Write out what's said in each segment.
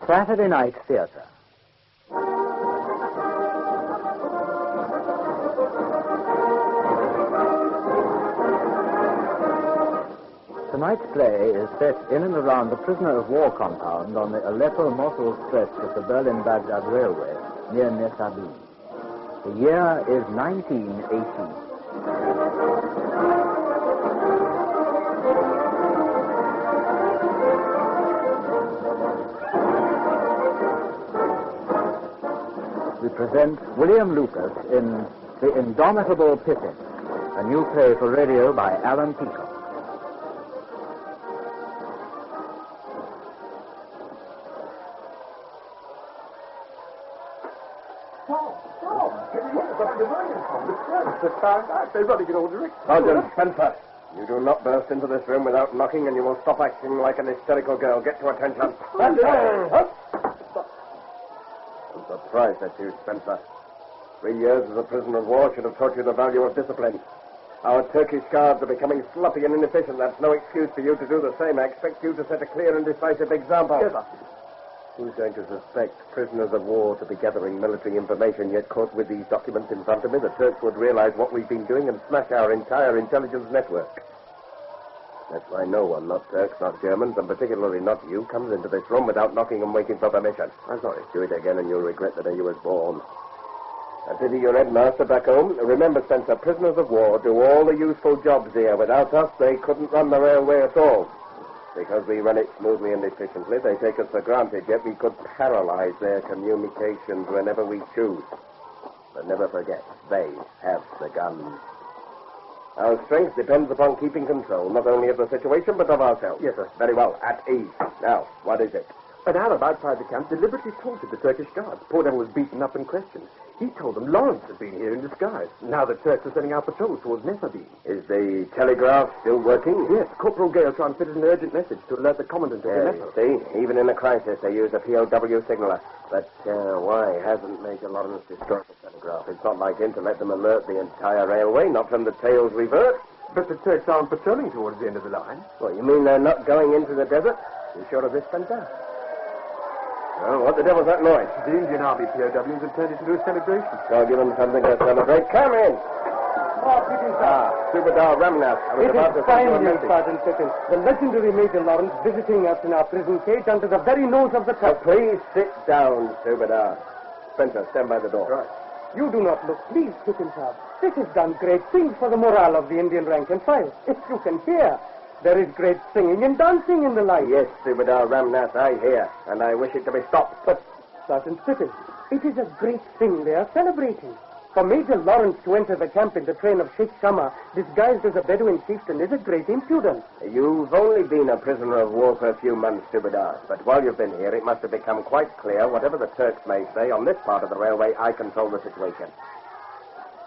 Saturday Night Theatre. Tonight's play is set in and around the prisoner of war compound on the Aleppo-Mosul stretch of the Berlin-Baghdad Railway near Nesabi. The year is 1918. We present William Lucas in The Indomitable Pippin, a new play for radio by Allan Peacock. Sergeant Spencer, you do not burst into this room without knocking, and you will stop acting like an hysterical girl. Get to attention. I'm surprised at you, Spencer. 3 years as a prisoner of war should have taught you the value of discipline. Our Turkish guards are becoming sloppy and inefficient. That's no excuse for you to do the same. I expect you to set a clear and decisive example. Yes, sir. Who's going to suspect prisoners of war to be gathering military information, yet caught with these documents in front of me? The Turks would realize what we've been doing and smash our entire intelligence network. That's why no one, not Turks, not Germans, and particularly not you, comes into this room without knocking and waiting for permission. I'm sorry. Do it again and you'll regret the day you was born. I pity your headmaster back home. Remember, Spencer, prisoners of war do all the useful jobs here. Without us, they couldn't run the railway at all. Because we run it smoothly and efficiently, they take us for granted, yet we could paralyze their communications whenever we choose. But never forget, they have the guns. Our strength depends upon keeping control, not only of the situation, but of ourselves. Yes, sir. Very well, at ease. Now, what is it? An Arab outside the camp deliberately taunted the Turkish guards. Poor devil was beaten up and questioned. He told them Lawrence had been here in disguise. Now the Turks are sending out patrols towards Nesabi. Is the telegraph still working? Yes, Corporal Gale transmitted an urgent message to alert the commandant of the depot. See, even in a crisis, they use a POW signaler. But why hasn't Major Lawrence destroyed the telegraph? It's not like him to let them alert the entire railway, not from the tails revert. But the Turks aren't patrolling towards the end of the line. Well, you mean they're not going into the desert? You sure of this, Spencer? Well, what the devil's that noise? The Indian Army POWs have turned it into a celebration. I'll give them something to celebrate. Come in. Oh, Pippin, sir. Subedar Ramnath. It is fine news, Sergeant Pippin. The legendary Major Lawrence visiting us in our prison cage under the very nose of the Turks. Please sit down, Subedar. Spencer, stand by the door. Right. You do not look pleased, Pippin, sir. This has done great things for the morale of the Indian rank and file. If you can hear, there is great singing and dancing in the line. Yes, Subedar Ramnath, I hear, and I wish it to be stopped. But, Sergeant Pippin, it is a great thing they are celebrating. For Major Lawrence to enter the camp in the train of Sheikh Shama, disguised as a Bedouin chieftain, is a great impudence. You've only been a prisoner of war for a few months, Subedar, but while you've been here, it must have become quite clear, whatever the Turks may say, on this part of the railway, I control the situation.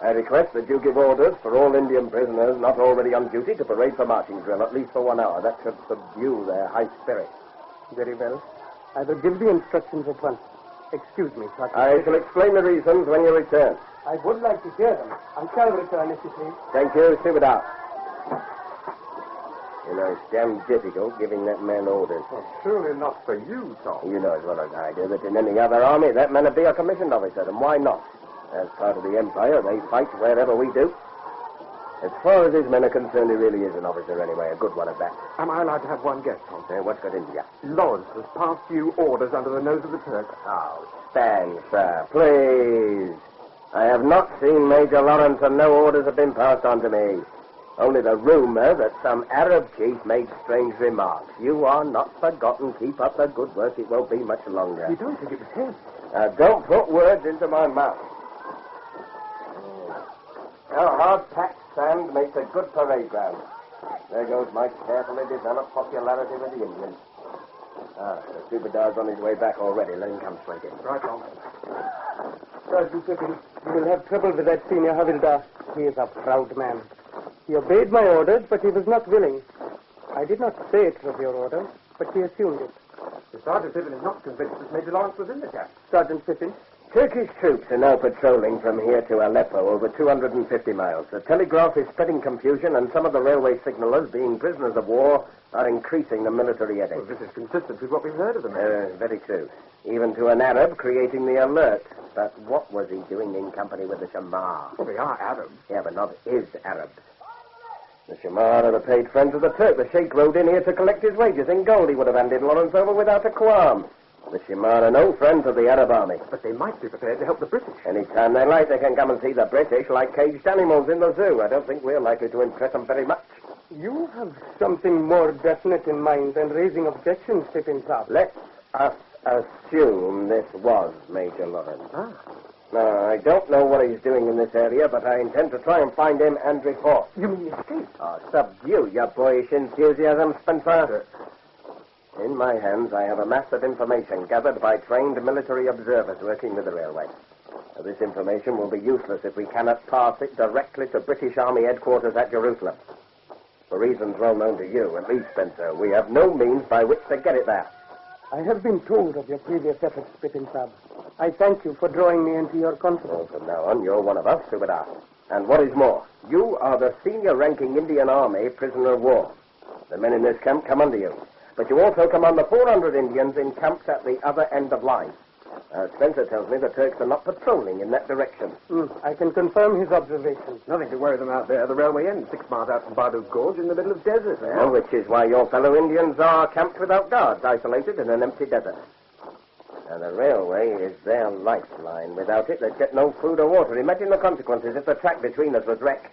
I request that you give orders for all Indian prisoners not already on duty to parade for marching drill, at least for 1 hour. That should subdue their high spirit. Very well. I will give the instructions at once. Excuse me, Sergeant. I shall explain the reasons when you return. I would like to hear them. I shall return, if you please. Thank you, Subedar. You know, it's damn difficult giving that man orders. Well, surely not for you, Tom. You know as well as I do that in any other army, that man would be a commissioned officer, and why not? As part of the Empire, they fight wherever we do. As far as his men are concerned, he really is an officer anyway, a good one at that. Am I allowed to have one guess, Tom? What's got into you? Lawrence has passed you orders under the nose of the Turks. Oh, stand, sir, please. I have not seen Major Lawrence, and no orders have been passed on to me. Only the rumor that some Arab chief made strange remarks. You are not forgotten. Keep up the good work. It won't be much longer. You don't think it was him? Don't put words into my mouth. Now, hard-packed sand makes a good parade ground. There goes my carefully developed popularity with the Indians. The Subedar's on his way back already. Let him come straight in. Right on. Sergeant Pippin, you will have trouble with that senior Havildar. He is a proud man. He obeyed my orders, but he was not willing. I did not say it was your order, but he assumed it. The Sergeant Pippin is not convinced that Major Lawrence was in the camp. Sergeant Pippin, Turkish troops are now patrolling from here to Aleppo, over 250 miles. The telegraph is spreading confusion, and some of the railway signalers, being prisoners of war, are increasing the military headache. Well, this is consistent with what we've heard of them. Very true. Even to an Arab creating the alert. But what was he doing in company with the Shamar? Well, they are Arabs. Yeah, but not his Arabs. The Shamar are the paid friends of the Turk. The Sheikh rode in here to collect his wages in gold. He would have handed Lawrence over without a qualm. The Shamar are no friends of the Arab army. But they might be prepared to help the British. Anytime they like, they can come and see the British like caged animals in the zoo. I don't think we're likely to impress them very much. You have something more definite in mind than raising objections, Pippin, sir. Let us assume this was Major Lawrence. Now, I don't know what he's doing in this area, but I intend to try and find him and report. You mean escape? Oh, subdue your boyish enthusiasm, Spencer. In my hands, I have a mass of information gathered by trained military observers working with the railway. Now, this information will be useless if we cannot pass it directly to British Army headquarters at Jerusalem. For reasons well known to you, at least, Spencer, we have no means by which to get it there. I have been told of your previous efforts, Pippin, sir. I thank you for drawing me into your confidence. Well, from now on, you're one of us, Subedar. And what is more, you are the senior-ranking Indian Army prisoner of war. The men in this camp come under you. But you also command the 400 Indians in camps at the other end of line. Spencer tells me the Turks are not patrolling in that direction. I can confirm his observations. Nothing to worry them out there. The railway ends 6 miles out from Barduz Gorge in the middle of desert. Well, which is why your fellow Indians are camped without guards, isolated in an empty desert. And the railway is their lifeline. Without it, they'd get no food or water. Imagine the consequences if the track between us was wrecked.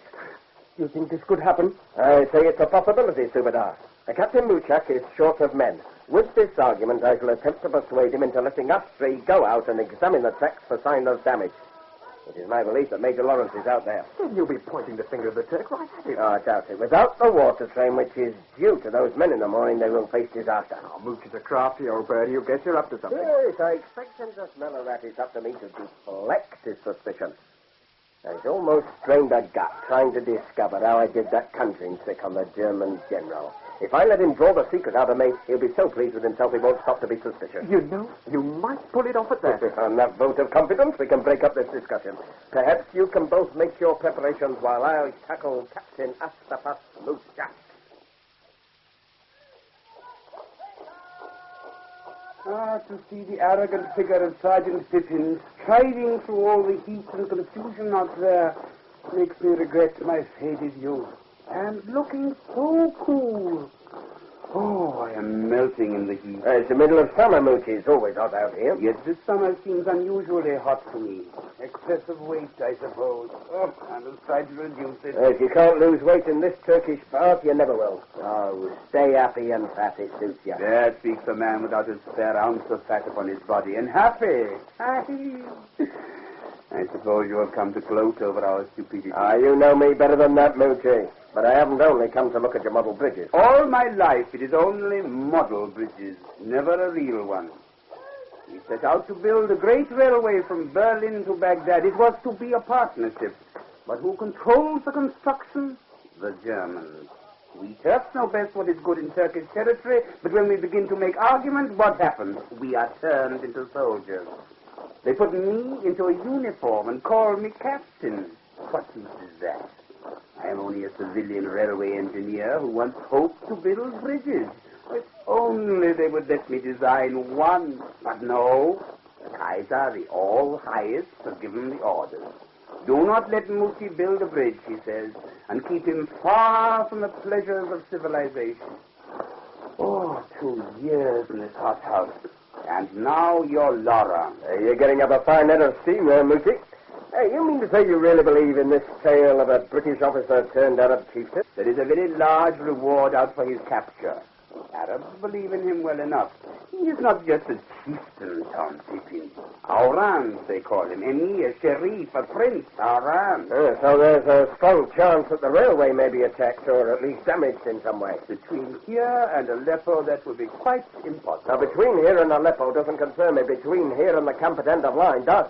You think this could happen? I say it's a possibility, Subedar. Captain Muchak is short of men. With this argument, I shall attempt to persuade him into letting us three go out and examine the tracks for signs of damage. It is my belief that Major Lawrence is out there. Then you'll be pointing the finger at the Turk right at him. Oh, I doubt it. Without the water train, which is due to those men in the morning, they will face disaster. Oh, Mooch is a crafty old bird. He'll guess you're up to something. Yes, I expect him to smell a rat. It's up to me to deflect his suspicion. I've almost strained a gut trying to discover how I did that conjuring trick on the German general. If I let him draw the secret out of me, he'll be so pleased with himself he won't stop to be suspicious. You know, you might pull it off at that. On that vote of confidence, we can break up this discussion. Perhaps you can both make your preparations while I'll tackle Captain Astafas Muchak. To see the arrogant figure of Sergeant Pippin striding through all the heat and confusion out there makes me regret my faded youth. And looking so cool. Oh, I am melting in the heat. It's the middle of summer, Moochie. It's always hot out here. Yet this summer seems unusually hot to me. Excessive weight, I suppose. Oh, I will try to reduce it. If you can't lose weight in this Turkish bath, you never will. Oh, stay happy and fat. It suits you. There speaks a man without a spare ounce of fat upon his body. And happy. I suppose you have come to gloat over our stupidity. You know me better than that, Moochie. But I haven't only come to look at your model bridges. All my life it is only model bridges, never a real one. We set out to build a great railway from Berlin to Baghdad. It was to be a partnership. But who controls the construction? The Germans. We Turks know best what is good in Turkish territory, but when we begin to make argument, what happens? We are turned into soldiers. They put me into a uniform and call me captain. What use is that? I am only a civilian railway engineer who once hoped to build bridges. If only they would let me design one. But no, the Kaiser, the all-highest, has given the orders. Do not let Muti build a bridge, he says, and keep him far from the pleasures of civilization. Oh, 2 years in this hot house. And now you're Laura. You're getting up a fine head of steam there, Moochie. Hey, you mean to say you really believe in this tale of a British officer turned Arab chieftain? There is a very large reward out for his capture. Arabs believe in him well enough. He is not just a chieftain, Tom Pippin. Auran, they call him. Emir, Sharif, a prince, Auran. So there's a strong chance that the railway may be attacked or at least damaged in some way. Between here and Aleppo, that would be quite impossible. Now, between here and Aleppo doesn't concern me. Between here and the camp at end of line does.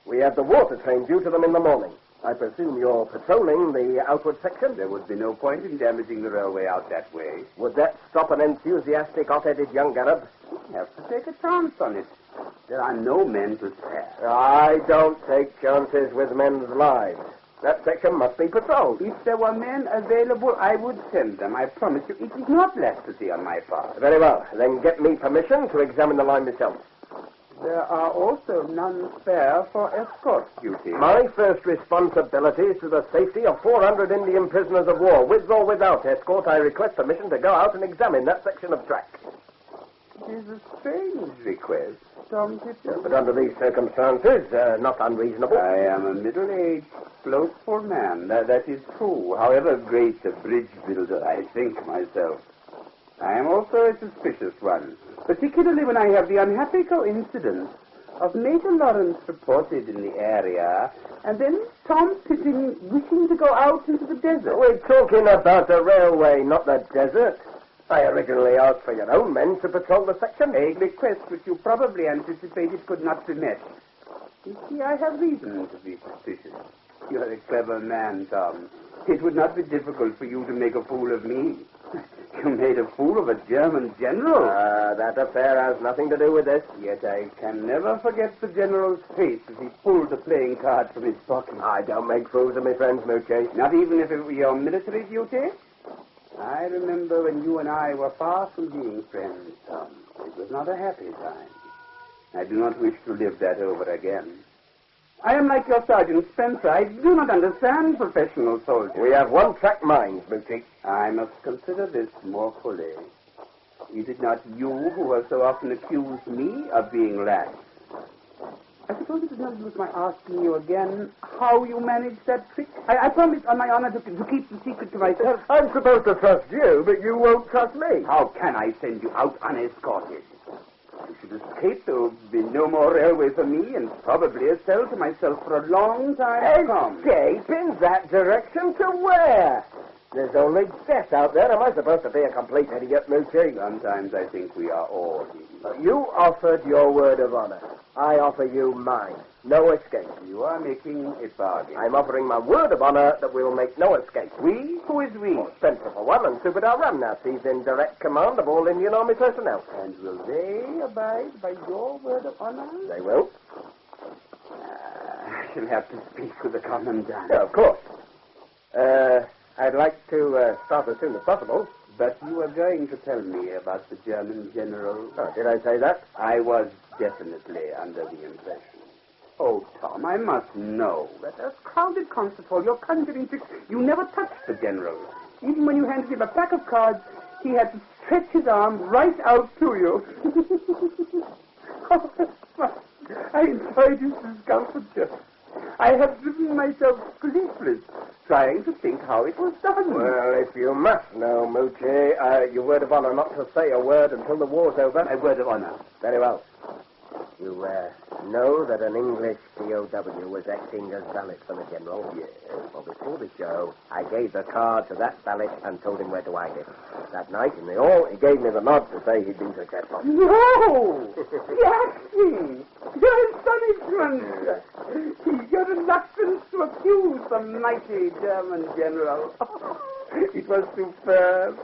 We have the water train due to them in the morning. I presume you're patrolling the outward section? There would be no point in damaging the railway out that way. Would that stop an enthusiastic, hot-headed young Arab? We have to take a chance on it. There are no men to spare. I don't take chances with men's lives. That section must be patrolled. If there were men available, I would send them. I promise you, it is not laxity on my part. Very well. Then get me permission to examine the line myself. There are also none spare for escort duty. My first responsibility is to the safety of 400 Indian prisoners of war. With or without escort, I request permission to go out and examine that section of track. It is a strange request, Tom Pippin. But under these circumstances, not unreasonable. I am a middle-aged, slothful man. That is true. However great a bridge builder I think myself, I am also a suspicious one, particularly when I have the unhappy coincidence of Major Lawrence reported in the area, and then Tom Pippin wishing to go out into the desert. We're talking about the railway, not the desert. I originally asked for your own men to patrol the section. A request which you probably anticipated could not be met. You see, I have reason to be suspicious. You're a clever man, Tom. It would not be difficult for you to make a fool of me. You made a fool of a German general. That affair has nothing to do with this. Yet I can never forget the general's face as he pulled the playing card from his pocket. I don't make fools of my friends, Moochie. Not even if it were your military duty? I remember when you and I were far from being friends, Tom. It was not a happy time. I do not wish to live that over again. I am like your Sergeant Spencer. I do not understand professional soldiers. We have one-track minds, Moochie. I must consider this more fully. Is it not you who have so often accused me of being lax? I suppose it is not worth my asking you again how you managed that trick. I promise on my honor to keep the secret to myself. I'm supposed to trust you, but you won't trust me. How can I send you out unescorted? You should escape, there will be no more railway for me, and probably a cell to myself for a long time to come. Escape in that direction to where? There's only death out there. Am I supposed to be a complete idiot, Moochie? Sometimes I think we are all idiots. You offered your word of honor. I offer you mine. No escape. You are making a bargain. I'm offering my word of honor that we will make no escape. We? Who is we? Oh, Spencer for one, and Subedar Ramnath. He's in direct command of all Indian Army personnel. And will they abide by your word of honor? They will. I shall have to speak with the commandant. Yeah, of course. I'd like to start as soon as possible. But you were going to tell me about the German general. Oh, did I say that? I was definitely under the impression. Oh, Tom, I must know that a crowded concert hall, your conjuring tricks, you never touched the general. Even when you handed him a pack of cards, he had to stretch his arm right out to you. I enjoyed his discomfiture. I have driven myself sleepless, trying to think how it was done. Well, if you must know, Moochie, your word of honor not to say a word until the war's over. My word of honor. Very well. You know that an English POW was acting as valet for the general? Yes. Well, before the show, I gave the card to that valet and told him where to hide it. That night in the hall, he gave me the nod to say he'd been successful. No! Acting! Your astonishment! Your reluctance to accuse the mighty German general. It was superb.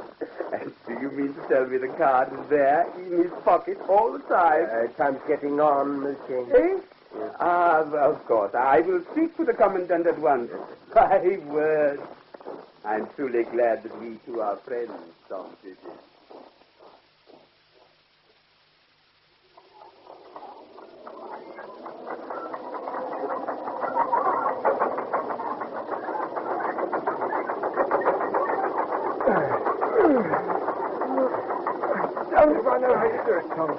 And do you mean to tell me the card is there in his pocket all the time? Time's getting on, Moochie. Eh? Yes. Of course. I will speak to the commandant at once. My word. I'm truly glad that we two are friends, Tom Pippin. If I know how you do it, Tom.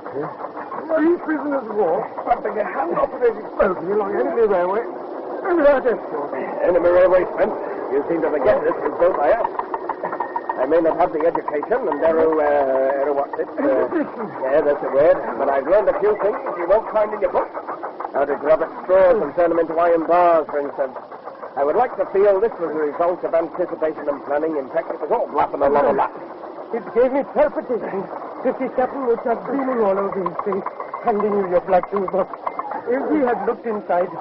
Three prisoners of war bumping a hand-operated explosion along enemy railway without escort. Enemy railway, Spence. You seem to forget this was built by us. I may not have the education and what's it? Yeah, that's the word. But I've learned a few things you won't find in your book. How to grub at straws and turn them into iron bars, for instance. I would like to feel this was a result of anticipation and planning. In fact, it was all bluff and a lot of luck. It gave me palpitations. 50 Captain would have beaming all over his face, handing you your black toolbox. If he had looked inside,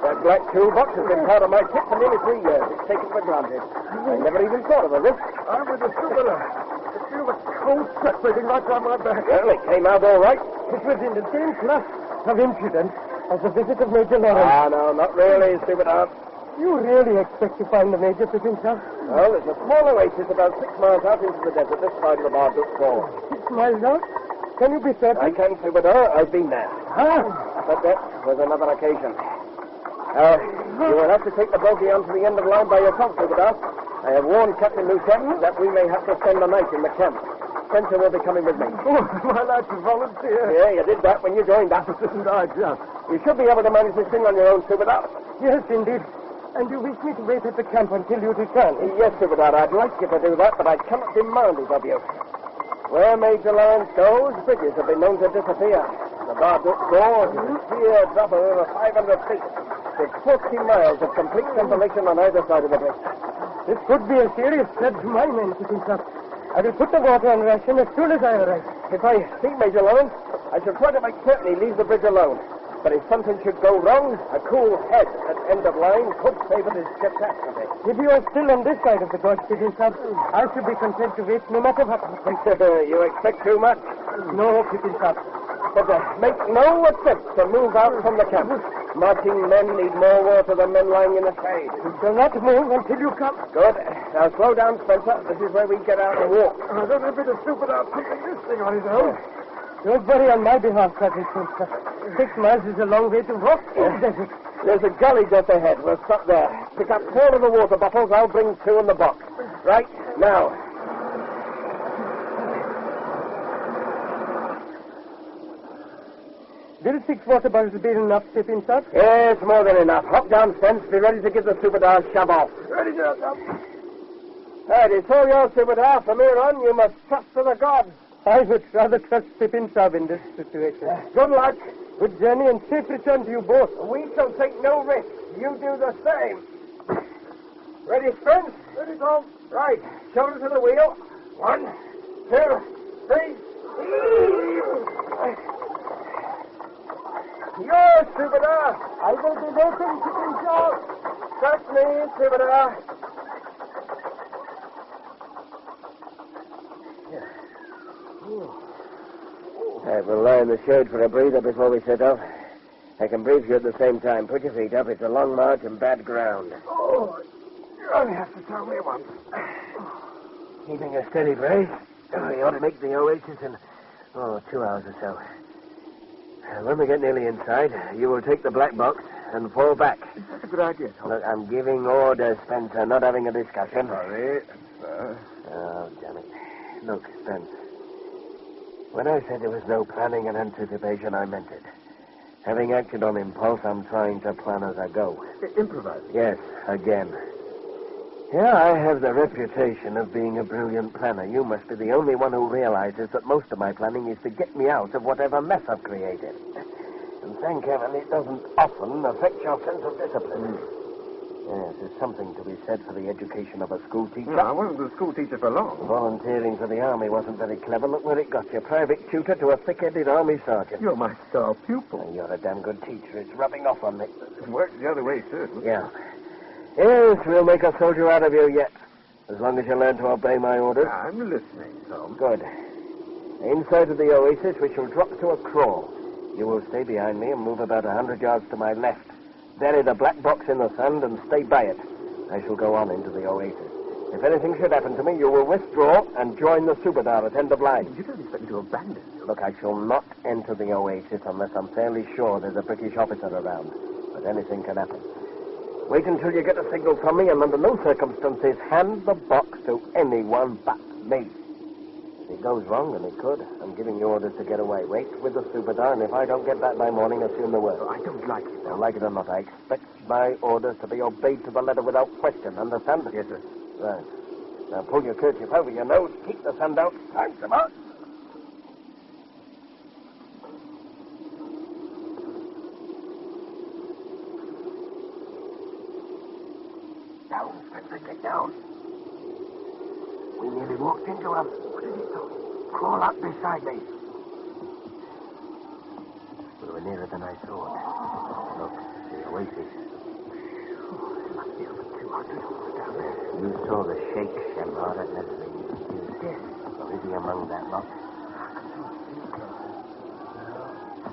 That black toolbox has been part of my kit for nearly 3 years. It's taken for granted. I never even thought of the risk. I'm with the Subedar. I feel the cold sweat breaking right down my back. Well, it came out all right. It was in the same class of impudence as the visit of Major Lawrence. No, not really, Superstar. You really expect to find the Major, Pippin, sir? Well, there's a small oasis about 6 miles out into the desert this side of the Baghdad Fall. 6 miles out? Can you be certain? I can, Superstar. I've been there. But that was another occasion. You will have to take the bogey onto the end of the line by yourself, Superstar. I have warned Captain Lucette that we may have to spend the night in the camp. Spencer will be coming with me. Oh, my lad, to volunteer. Yeah, you did that when you joined us. Didn't I just? You should be able to manage this thing on your own, Superstar. Yes, indeed. And you wish me to wait at the camp until you return? Yes, Superstar. I'd like you to do that, but I cannot demand it of you. Where Major Lawrence goes, bridges have been known to disappear. The Baghdad Gorge is a sheer drop of over 500 feet. With 40 miles of complete desolation on either side of the bridge. This could be a serious threat to my men, Pippin, sir. I will put the water on ration as soon as I arrive. If I see Major Lawrence, I shall try to make certain he leaves the bridge alone. But if something should go wrong, a cool head at end of line could save it as catastrophe. If you are still on this side of the gorge, Pippin, sir, I should be content to wait no matter what happens. You expect too much? No, Pippin, sir. But make no attempt to move out from the camp. Marching men need more water than men lying in the shade. You shall not move until you come. Good. Now slow down, Spencer. This is where we get out and walk. I don't have a bit of stupid out taking this thing on his own. Don't worry on my behalf, Captain Spencer. 6 miles is a long way to walk in the desert. There's a gully just ahead. We'll stop there. Pick up 4 of the water bottles. I'll bring 2 in the box. Right, now. Will 6 water bottles be enough, Pippin, sir? Yes, more than enough. Hop down, Spence. Be ready to give the Superstar a shove off. Ready, sir. Right, it's all yours, Superstar. From here on, you must trust to the gods. I would rather trust Pippin, sir, in this situation. Good luck. Good journey and safe return to you both. We shall take no risk. You do the same. Ready, Spence? Ready, Tom. Right. Shoulder to the wheel. 1, 2, 3. Yours, Superstar. I will be waiting, Pippin, sir. Trust me, Superstar. We'll lie in the shade for a breather before we set off. I can brief you at the same time. Put your feet up. It's a long march and bad ground. Oh, you only have to tell me once. Keeping a steady brace. We ought to make the oasis in, 2 hours or so. When we get nearly inside, you will take the black box and fall back. That's a good idea, Tom. Look, I'm giving orders, Spencer, not having a discussion. Sorry, sir. Oh, damn it. Look, Spence. When I said there was no planning and anticipation, I meant it. Having acted on impulse, I'm trying to plan as I go. Improvising? Yes, again. Yeah, I have the reputation of being a brilliant planner. You must be the only one who realizes that most of my planning is to get me out of whatever mess I've created. And thank heaven it doesn't often affect your sense of discipline. Yes, there's something to be said for the education of a school teacher. No, I wasn't a school teacher for long. Volunteering for the army wasn't very clever. Look where it got you. Private tutor to a thick-headed army sergeant. You're my star pupil. You're a damn good teacher. It's rubbing off on me. It works the other way, too. Yeah. Yes, we'll make a soldier out of you yet. As long as you learn to obey my orders. I'm listening, Tom. Good. Inside of the oasis, we shall drop to a crawl. You will stay behind me and move about 100 yards to my left. Bury the black box in the sand and stay by it. I shall go on into the oasis. If anything should happen to me, you will withdraw and join the Superstar at end of line. You don't expect me to abandon you. Look, I shall not enter the oasis unless I'm fairly sure there's a British officer around. But anything can happen. Wait until you get a signal from me, and under no circumstances hand the box to anyone but me. If it goes wrong, and it could, I'm giving you orders to get away. Wait with the Superstar, and if I don't get back by morning, assume the word. I don't like it. Now, like it or not, I expect my orders to be obeyed to the letter without question. Understand? Yes, sir. Right. Now, pull your kerchief over your nose, keep the sand out. Time to march. Down, Spencer, get down. We nearly walked into him. What did he do? Crawl up beside me. We were nearer than I thought. Look, the oasis. It must be over 200 down there. You saw the Sheikh Shamar at Leslie. He's dead. Or is he among that lot?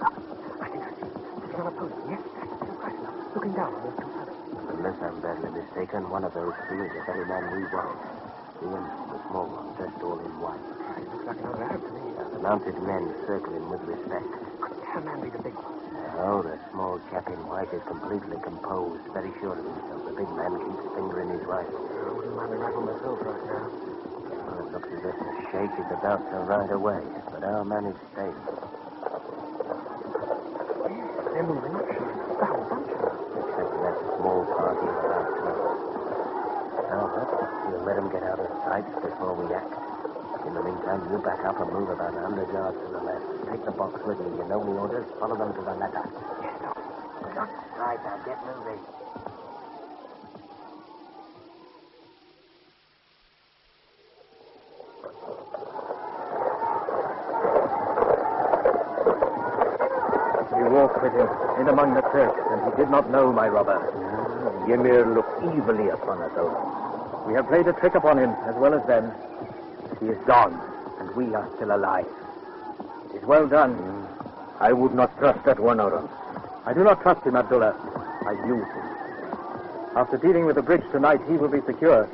I think I see. Sitting on a post. Yes, right enough. Looking down on those two fellows. Unless I'm badly mistaken, one of those two is the very man we want. Ian, the small one, dressed all in white. It looks like another Arab to me. The mounted men circle him with respect. Could that man be the big one? No, the small chap in white is completely composed, very sure of himself. The big man keeps a finger in his rifle. I wouldn't mind a rifle myself right now. Well, it looks as if the sheikh is about to ride away, but our man is staying. They're moving. The whole bunch of them. Except for that small party of about 12. Now, we'll let him get out of sight before we act. In the meantime, you back up and move about 100 yards to the left. Take the box with you. You know the orders. Follow them to the letter. Yes, no. Right, now get moving. We walked with him in among the Turks, and he did not know my robber. The Emir looked evilly upon us all. We have played a trick upon him as well as them. He is gone, and we are still alive. It is well done. I would not trust that one, Oran. I do not trust him, Abdullah. I use him. After dealing with the bridge tonight, he will be secure.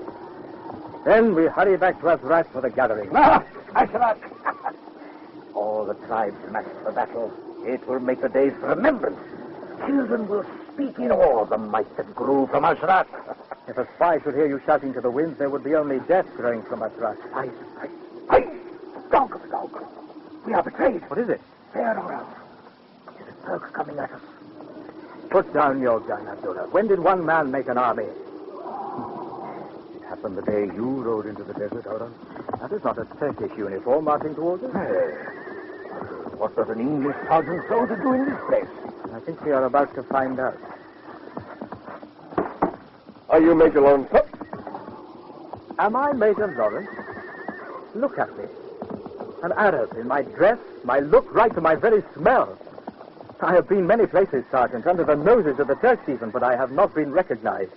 Then we hurry back to Azrat for the gathering. Ashraf! All the tribes massed for battle. It will make the days for remembrance. Children will speak in awe of the might that grew from Azrat. If a spy should hear you shouting to the winds, there would be only death growing from Azrat. Aye! Dog of a dog! We are betrayed. What is it? Fair or else. It is the Turks coming at us. Put down your gun, Abdullah. When did one man make an army? It happened the day you rode into the desert, Oran. That is not a Turkish uniform marching towards us. What does an English sergeant soldier do in this place? I think we are about to find out. Are you Major Lawrence? Am I Major Lawrence? Look at me. An Arab in my dress, my look, right to my very smell. I have been many places, Sergeant, under the noses of the Turks even, but I have not been recognized.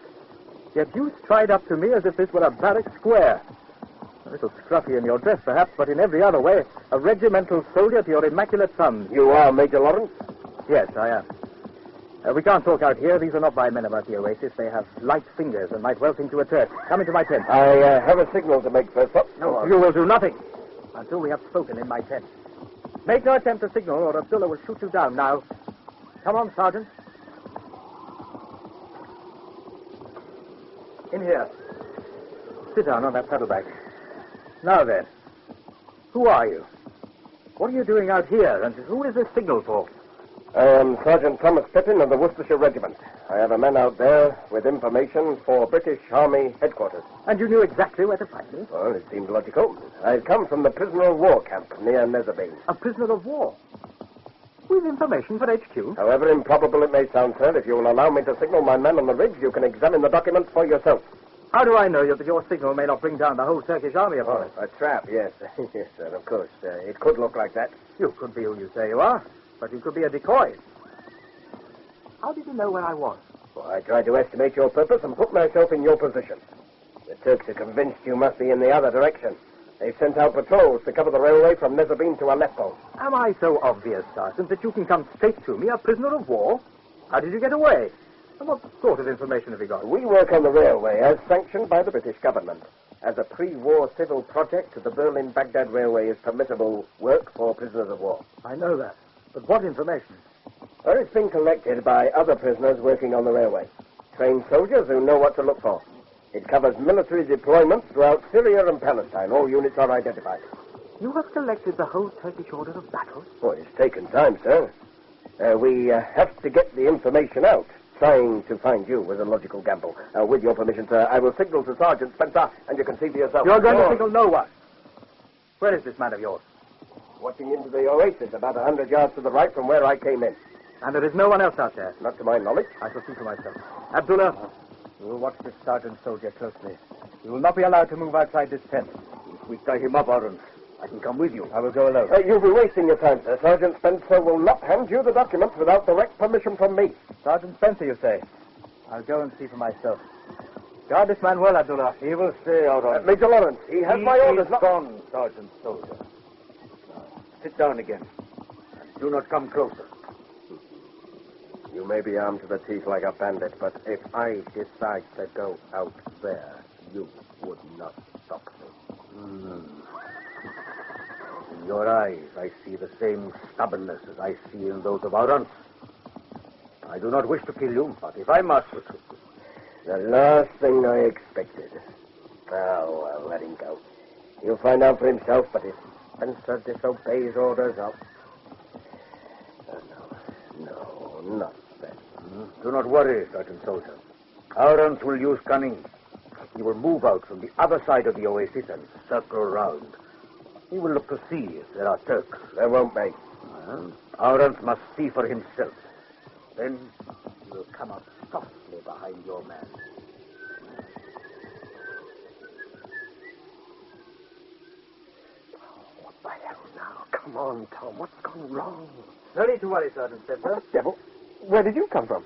Yet you stride up to me as if this were a barrack square. A little scruffy in your dress, perhaps, but in every other way, a regimental soldier to your immaculate sons. You are Major Lawrence? Yes, I am. We can't talk out here. These are not my men about the oasis. They have light fingers and might well think you a Turk. Come into my tent. I have a signal to make first up. No, you will do nothing until we have spoken in my tent. Make no attempt to signal, or Abdullah will shoot you down now. Come on, Sergeant. In here. Sit down on that saddlebag. Now then, who are you? What are you doing out here, and who is this signal for? I am Sergeant Thomas Pippin of the Worcestershire Regiment. I have a man out there with information for British Army headquarters. And you knew exactly where to find me? Well, it seemed logical. I've come from the prisoner of war camp near Nezabin. A prisoner of war? With information for HQ? However improbable it may sound, sir, if you will allow me to signal my men on the ridge, you can examine the documents for yourself. How do I know that your signal may not bring down the whole Turkish army upon us? A trap, yes. Yes, sir, of course. It could look like that. You could be who you say you are, but you could be a decoy. How did you know where I was? Well, I tried to estimate your purpose and put myself in your position. The Turks are convinced you must be in the other direction. They've sent out patrols to cover the railway from Nezabin to Aleppo. Am I so obvious, Sergeant, that you can come straight to me, a prisoner of war? How did you get away? And what sort of information have you got? We work on the railway as sanctioned by the British government. As a pre-war civil project, the Berlin-Baghdad Railway is permissible work for prisoners of war. I know that. But what information? Well, it's been collected by other prisoners working on the railway. Trained soldiers who know what to look for. It covers military deployments throughout Syria and Palestine. All units are identified. You have collected the whole Turkish order of battle? Well, it's taken time, sir. We have to get the information out. Trying to find you was a logical gamble. With your permission, sir, I will signal to Sergeant Spencer, and you can see for yourself. You're going to signal no one. Where is this man of yours? Watching into the oasis, about 100 yards to the right from where I came in. And there is no one else out there? Not to my knowledge. I shall see for myself. Abdullah, you will watch this sergeant soldier closely. You will not be allowed to move outside this tent. If we tie him up, Aaron, I can come with you. I will go alone. You'll be wasting your time, sir. Sergeant Spencer will not hand you the documents without direct permission from me. Sergeant Spencer, you say? I'll go and see for myself. Guard this man well, Abdullah. He will stay out on. Major Lawrence, he has my orders. He's gone, Sergeant Soldier. Sit down again. And do not come closer. You may be armed to the teeth like a bandit, but if I decide to go out there, you would not stop me. In your eyes, I see the same stubbornness as I see in those of Arons. I do not wish to kill you, but if I must... The last thing I expected. Oh, well, let him go. He'll find out for himself, but if Spencer disobeys orders, I'll... No, not that. Do not worry, Sergeant Soldier. Arons will use cunning. He will move out from the other side of the oasis and circle around. He will look to see if there are Turks. There won't be. Arons must see for himself. Then he will come up softly behind your man. What the hell now? Come on, Tom. What's gone wrong? No need to worry, Sergeant Spencer. Devil, where did you come from?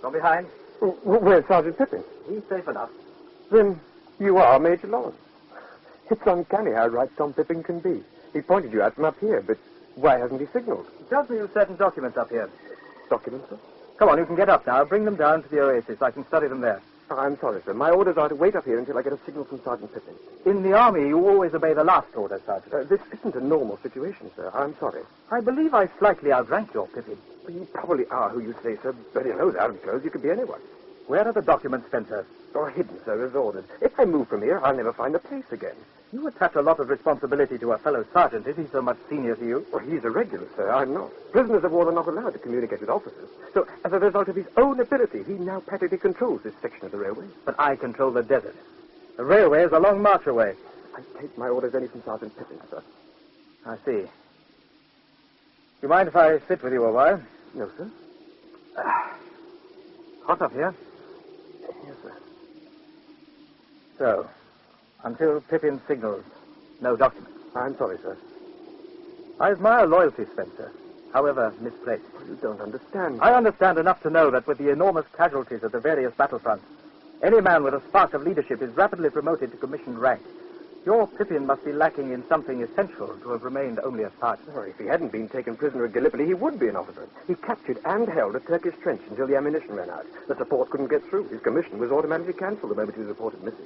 From behind. Where's Sergeant Pippin? He's safe enough. Then you are Major Lawrence. It's uncanny how right Tom Pippin can be. He pointed you out from up here, but why hasn't he signaled? He tells me you've certain documents up here. Documents, sir? Come on, you can get up now. Bring them down to the oasis. I can study them there. I'm sorry, sir. My orders are to wait up here until I get a signal from Sergeant Pippin. In the army, you always obey the last order, Sergeant. This isn't a normal situation, sir. I'm sorry. I believe I slightly outrank your Pippin. Well, you probably are who you say, sir. But in those armed clothes, you could be anyone. Where are the documents, Spencer? Or hidden, sir, as ordered. If I move from here, I'll never find the place again. You attach a lot of responsibility to a fellow sergeant. Is he so much senior to you? Well, he's a regular, sir. I'm not. Prisoners of war are not allowed to communicate with officers. So, as a result of his own ability, he now practically controls this section of the railway. But I control the desert. The railway is a long march away. I take my orders only from Sergeant Pippin, sir. I see. You mind if I sit with you a while? No, sir. Hot up here. Yes, sir. So, until Pippin signals, no documents. I'm sorry, sir. I admire loyalty, Spencer, however misplaced. You don't understand. I understand enough to know that with the enormous casualties at the various battlefronts, any man with a spark of leadership is rapidly promoted to commissioned rank. Your Pippin must be lacking in something essential to have remained only a sergeant. Well, if he hadn't been taken prisoner at Gallipoli, he would be an officer. He captured and held a Turkish trench until the ammunition ran out. The support couldn't get through. His commission was automatically cancelled the moment he was reported missing.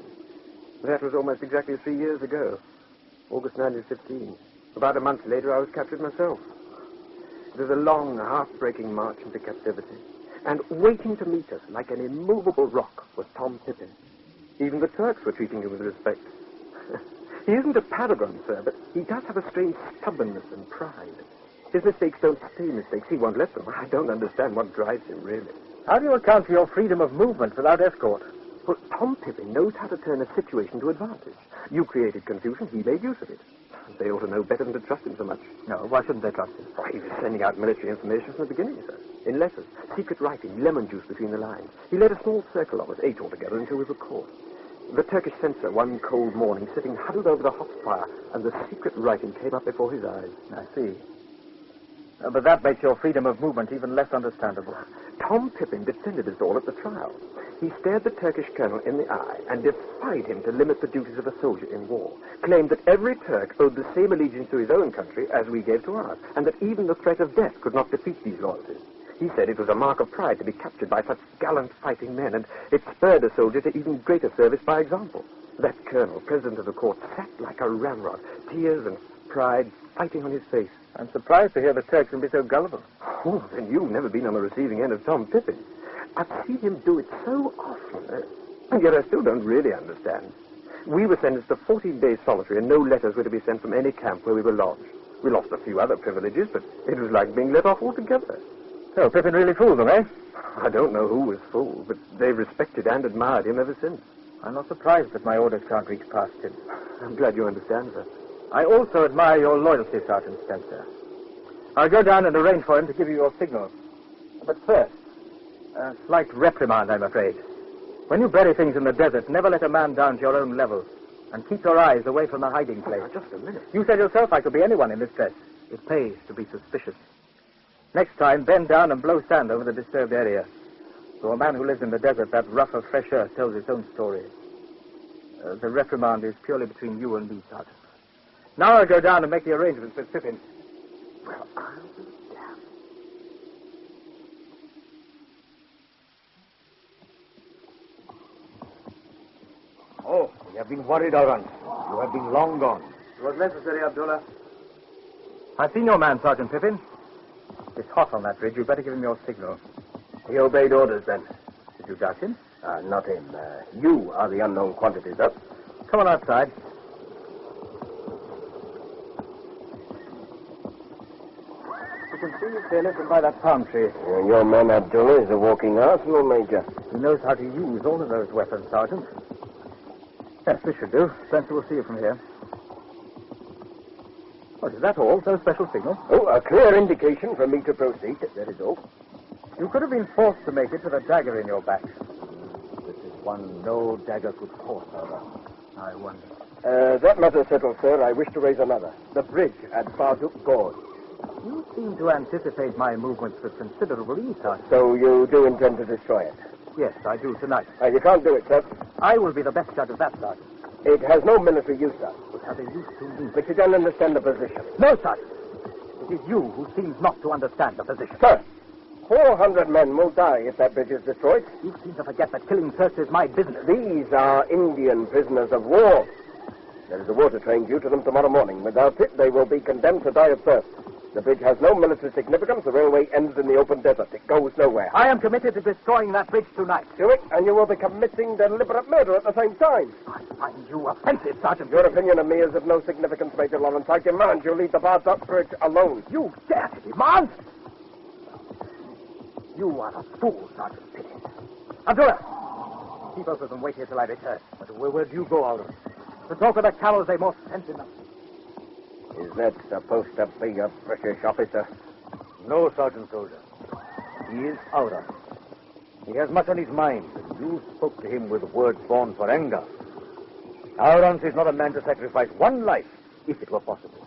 That was almost exactly 3 years ago, August 1915. About a month later, I was captured myself. It was a long, heartbreaking march into captivity. And waiting to meet us like an immovable rock was Tom Pippin. Even the Turks were treating him with respect. He isn't a paragon, sir, but he does have a strange stubbornness and pride. His mistakes don't stay mistakes. He won't let them. I don't understand what drives him, really. How do you account for your freedom of movement without escort? Well, Tom Pippin knows how to turn a situation to advantage. You created confusion. He made use of it. They ought to know better than to trust him so much. No, why shouldn't they trust him? Why, he was sending out military information from the beginning, sir. In letters, secret writing, lemon juice between the lines. He led a small circle of us, 8 altogether, until we were caught. The Turkish censor, one cold morning, sitting huddled over the hot fire, and the secret writing came up before his eyes. I see. But that makes your freedom of movement even less understandable. Tom Pippin defended us all at the trial. He stared the Turkish colonel in the eye and defied him to limit the duties of a soldier in war, claimed that every Turk owed the same allegiance to his own country as we gave to ours, and that even the threat of death could not defeat these loyalties. He said it was a mark of pride to be captured by such gallant fighting men, and it spurred a soldier to even greater service by example. That colonel, president of the court, sat like a ramrod, tears and pride fighting on his face. I'm surprised to hear the Turks can be so gullible. Oh, then you've never been on the receiving end of Tom Pippin. I've seen him do it so often, and yet I still don't really understand. We were sentenced to 14 days solitary, and no letters were to be sent from any camp where we were lodged. We lost a few other privileges, but it was like being let off altogether. So Pippin really fooled them, eh? I don't know who was fooled, but they've respected and admired him ever since. I'm not surprised that my orders can't reach past him. I'm glad you understand, sir. I also admire your loyalty, Sergeant Spencer. I'll go down and arrange for him to give you your signal. But first, a slight reprimand, I'm afraid. When you bury things in the desert, never let a man down to your own level. And keep your eyes away from the hiding place. Oh, just a minute. You said yourself I could be anyone in this dress. It pays to be suspicious. Next time, bend down and blow sand over the disturbed area. To a man who lives in the desert, that ruff of fresh earth tells its own story. The reprimand is purely between you and me, Sergeant. Now I'll go down and make the arrangements with Pippin. Well, I'll be damned. have been worried, Allan. You have been long gone. It was necessary, Abdullah. I've seen your man, Sergeant Pippin. It's hot on that bridge. You'd better give him your signal. He obeyed orders, then. Did you doubt him? Not him. You are the unknown quantity, sir. Come on outside. You can see his sailors by that palm tree. Your man, Abdullah, is a walking arsenal, Major. He knows how to use all of those weapons, Sergeant. Yes, this should do. Spencer will see you from here. What, is that all? No special signal? Oh, a clear indication for me to proceed. That is all. You could have been forced to make it with a dagger in your back. This is one no dagger could force, Allan. I wonder. That matter settled, sir. I wish to raise another. The bridge at Barduk Gorge. You seem to anticipate my movements with considerable ease, Sergeant. So you do intend to destroy it? Yes, I do tonight. You can't do it, sir. I will be the best judge of that, Sergeant. It has no military use, sir. It has a use to me. But you don't understand the position. No, Sergeant. It is you who seems not to understand the position. Sir, 400 men will die if that bridge is destroyed. You seem to forget that killing Turks is my business. These are Indian prisoners of war. There is a water train due to them tomorrow morning. Without it, they will be condemned to die of thirst. The bridge has no military significance. The railway ends in the open desert. It goes nowhere. I am committed to destroying that bridge tonight. Do it, and you will be committing deliberate murder at the same time. I find you offensive, Sergeant. Your opinion of me is of no significance, Major Lawrence. I demand you leave the Barduk Bridge alone. You dare to demand? You are a fool, Sergeant Pippin. Abdullah, keep both of them wait here till I return. But where do you go, Alden? To talk with the cowards they most sent enough. Is that supposed to be a British officer? No, Sergeant Soldier. He is Aura. He has much on his mind, and you spoke to him with words born for anger. Aurans is not a man to sacrifice one life, if it were possible,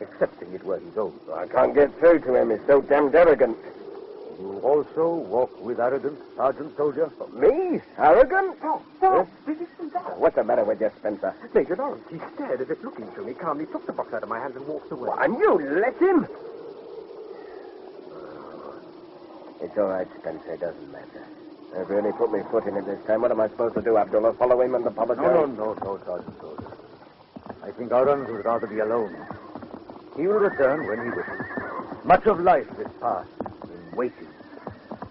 excepting it were his own. I can't get through to him. He's so damned arrogant. You also walk with arrogance, Sergeant Soldier? Me? Arrogant? Oh, sir, resistant that. What's the matter with you, Spencer? Major Lawrence, he stared as if looking through me, calmly took the box out of my hands and walked away. And you let him? It's all right, Spencer. It doesn't matter. I've really put my foot in it this time. What am I supposed to do, Abdullah? Follow him and apologize? No, Sergeant Soldier. I think Aurans would rather be alone. He will return when he wishes. Much of life is passed in waiting.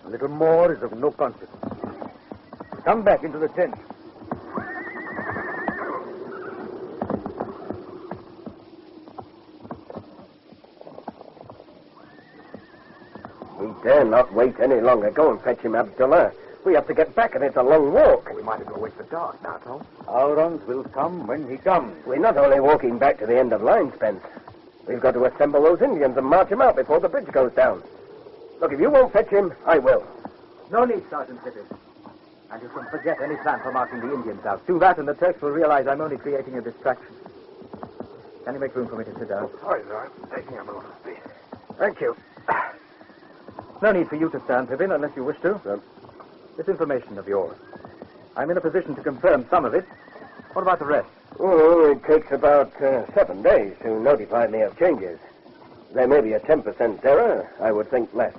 A little more is of no consequence. Come back into the tent. We dare not wait any longer. Go and fetch him, Abdullah. We have to get back, and it's a long walk. We might as well wait for dark now, Tom. Aurans will come when he comes. We're not only walking back to the end of line, Spence. We've got to assemble those Indians and march them out before the bridge goes down. Look, if you won't fetch him, I will. No need, Sergeant Pippin. And you can forget any plan for marching the Indians out. Do that, and the Turks will realize I'm only creating a distraction. Can you make room for me to sit down? Sorry, sir. I'm taking up a lot of space. Thank you. No need for you to stand, Pippin, unless you wish to. Sir. This information of yours. I'm in a position to confirm some of it. What about the rest? Oh, it takes about 7 days to notify me of changes. There may be a 10% error. I would think less.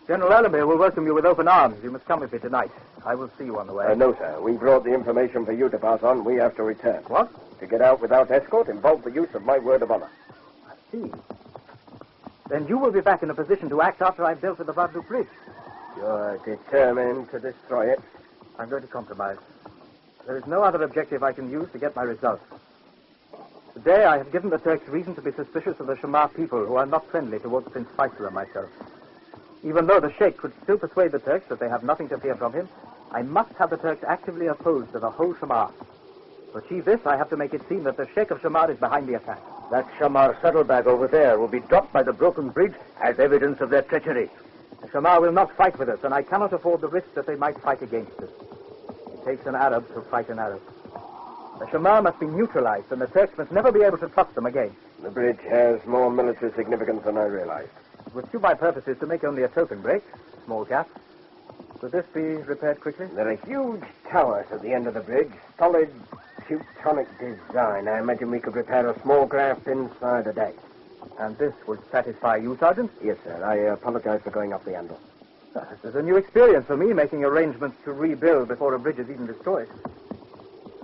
General Alamir will welcome you with open arms. You must come with me tonight. I will see you on the way. No, sir. We brought the information for you to pass on. We have to return. What? To get out without escort involves the use of my word of honor. I see. Then you will be back in a position to act after I've dealt with the Barduk Bridge. You're determined to destroy it? I'm going to compromise. There is no other objective I can use to get my results. Today I have given the Turks reason to be suspicious of the Shamar people, who are not friendly towards Prince Faisal and myself. Even though the Sheikh could still persuade the Turks that they have nothing to fear from him, I must have the Turks actively opposed to the whole Shamar. To achieve this, I have to make it seem that the Sheikh of Shamar is behind the attack. That Shamar saddlebag over there will be dropped by the broken bridge as evidence of their treachery. The Shamar will not fight with us, and I cannot afford the risk that they might fight against us. It takes an Arab to fight an Arab. The Shamar must be neutralized, and the Turks must never be able to trust them again. The bridge has more military significance than I realized. It would suit my purposes to make only a token break, small gap. Could this be repaired quickly? There are huge towers at the end of the bridge, solid Teutonic design. I imagine we could repair a small craft inside a day. And this would satisfy you, Sergeant? Yes, sir. I apologize for going off the handle. This is a new experience for me, making arrangements to rebuild before a bridge is even destroyed.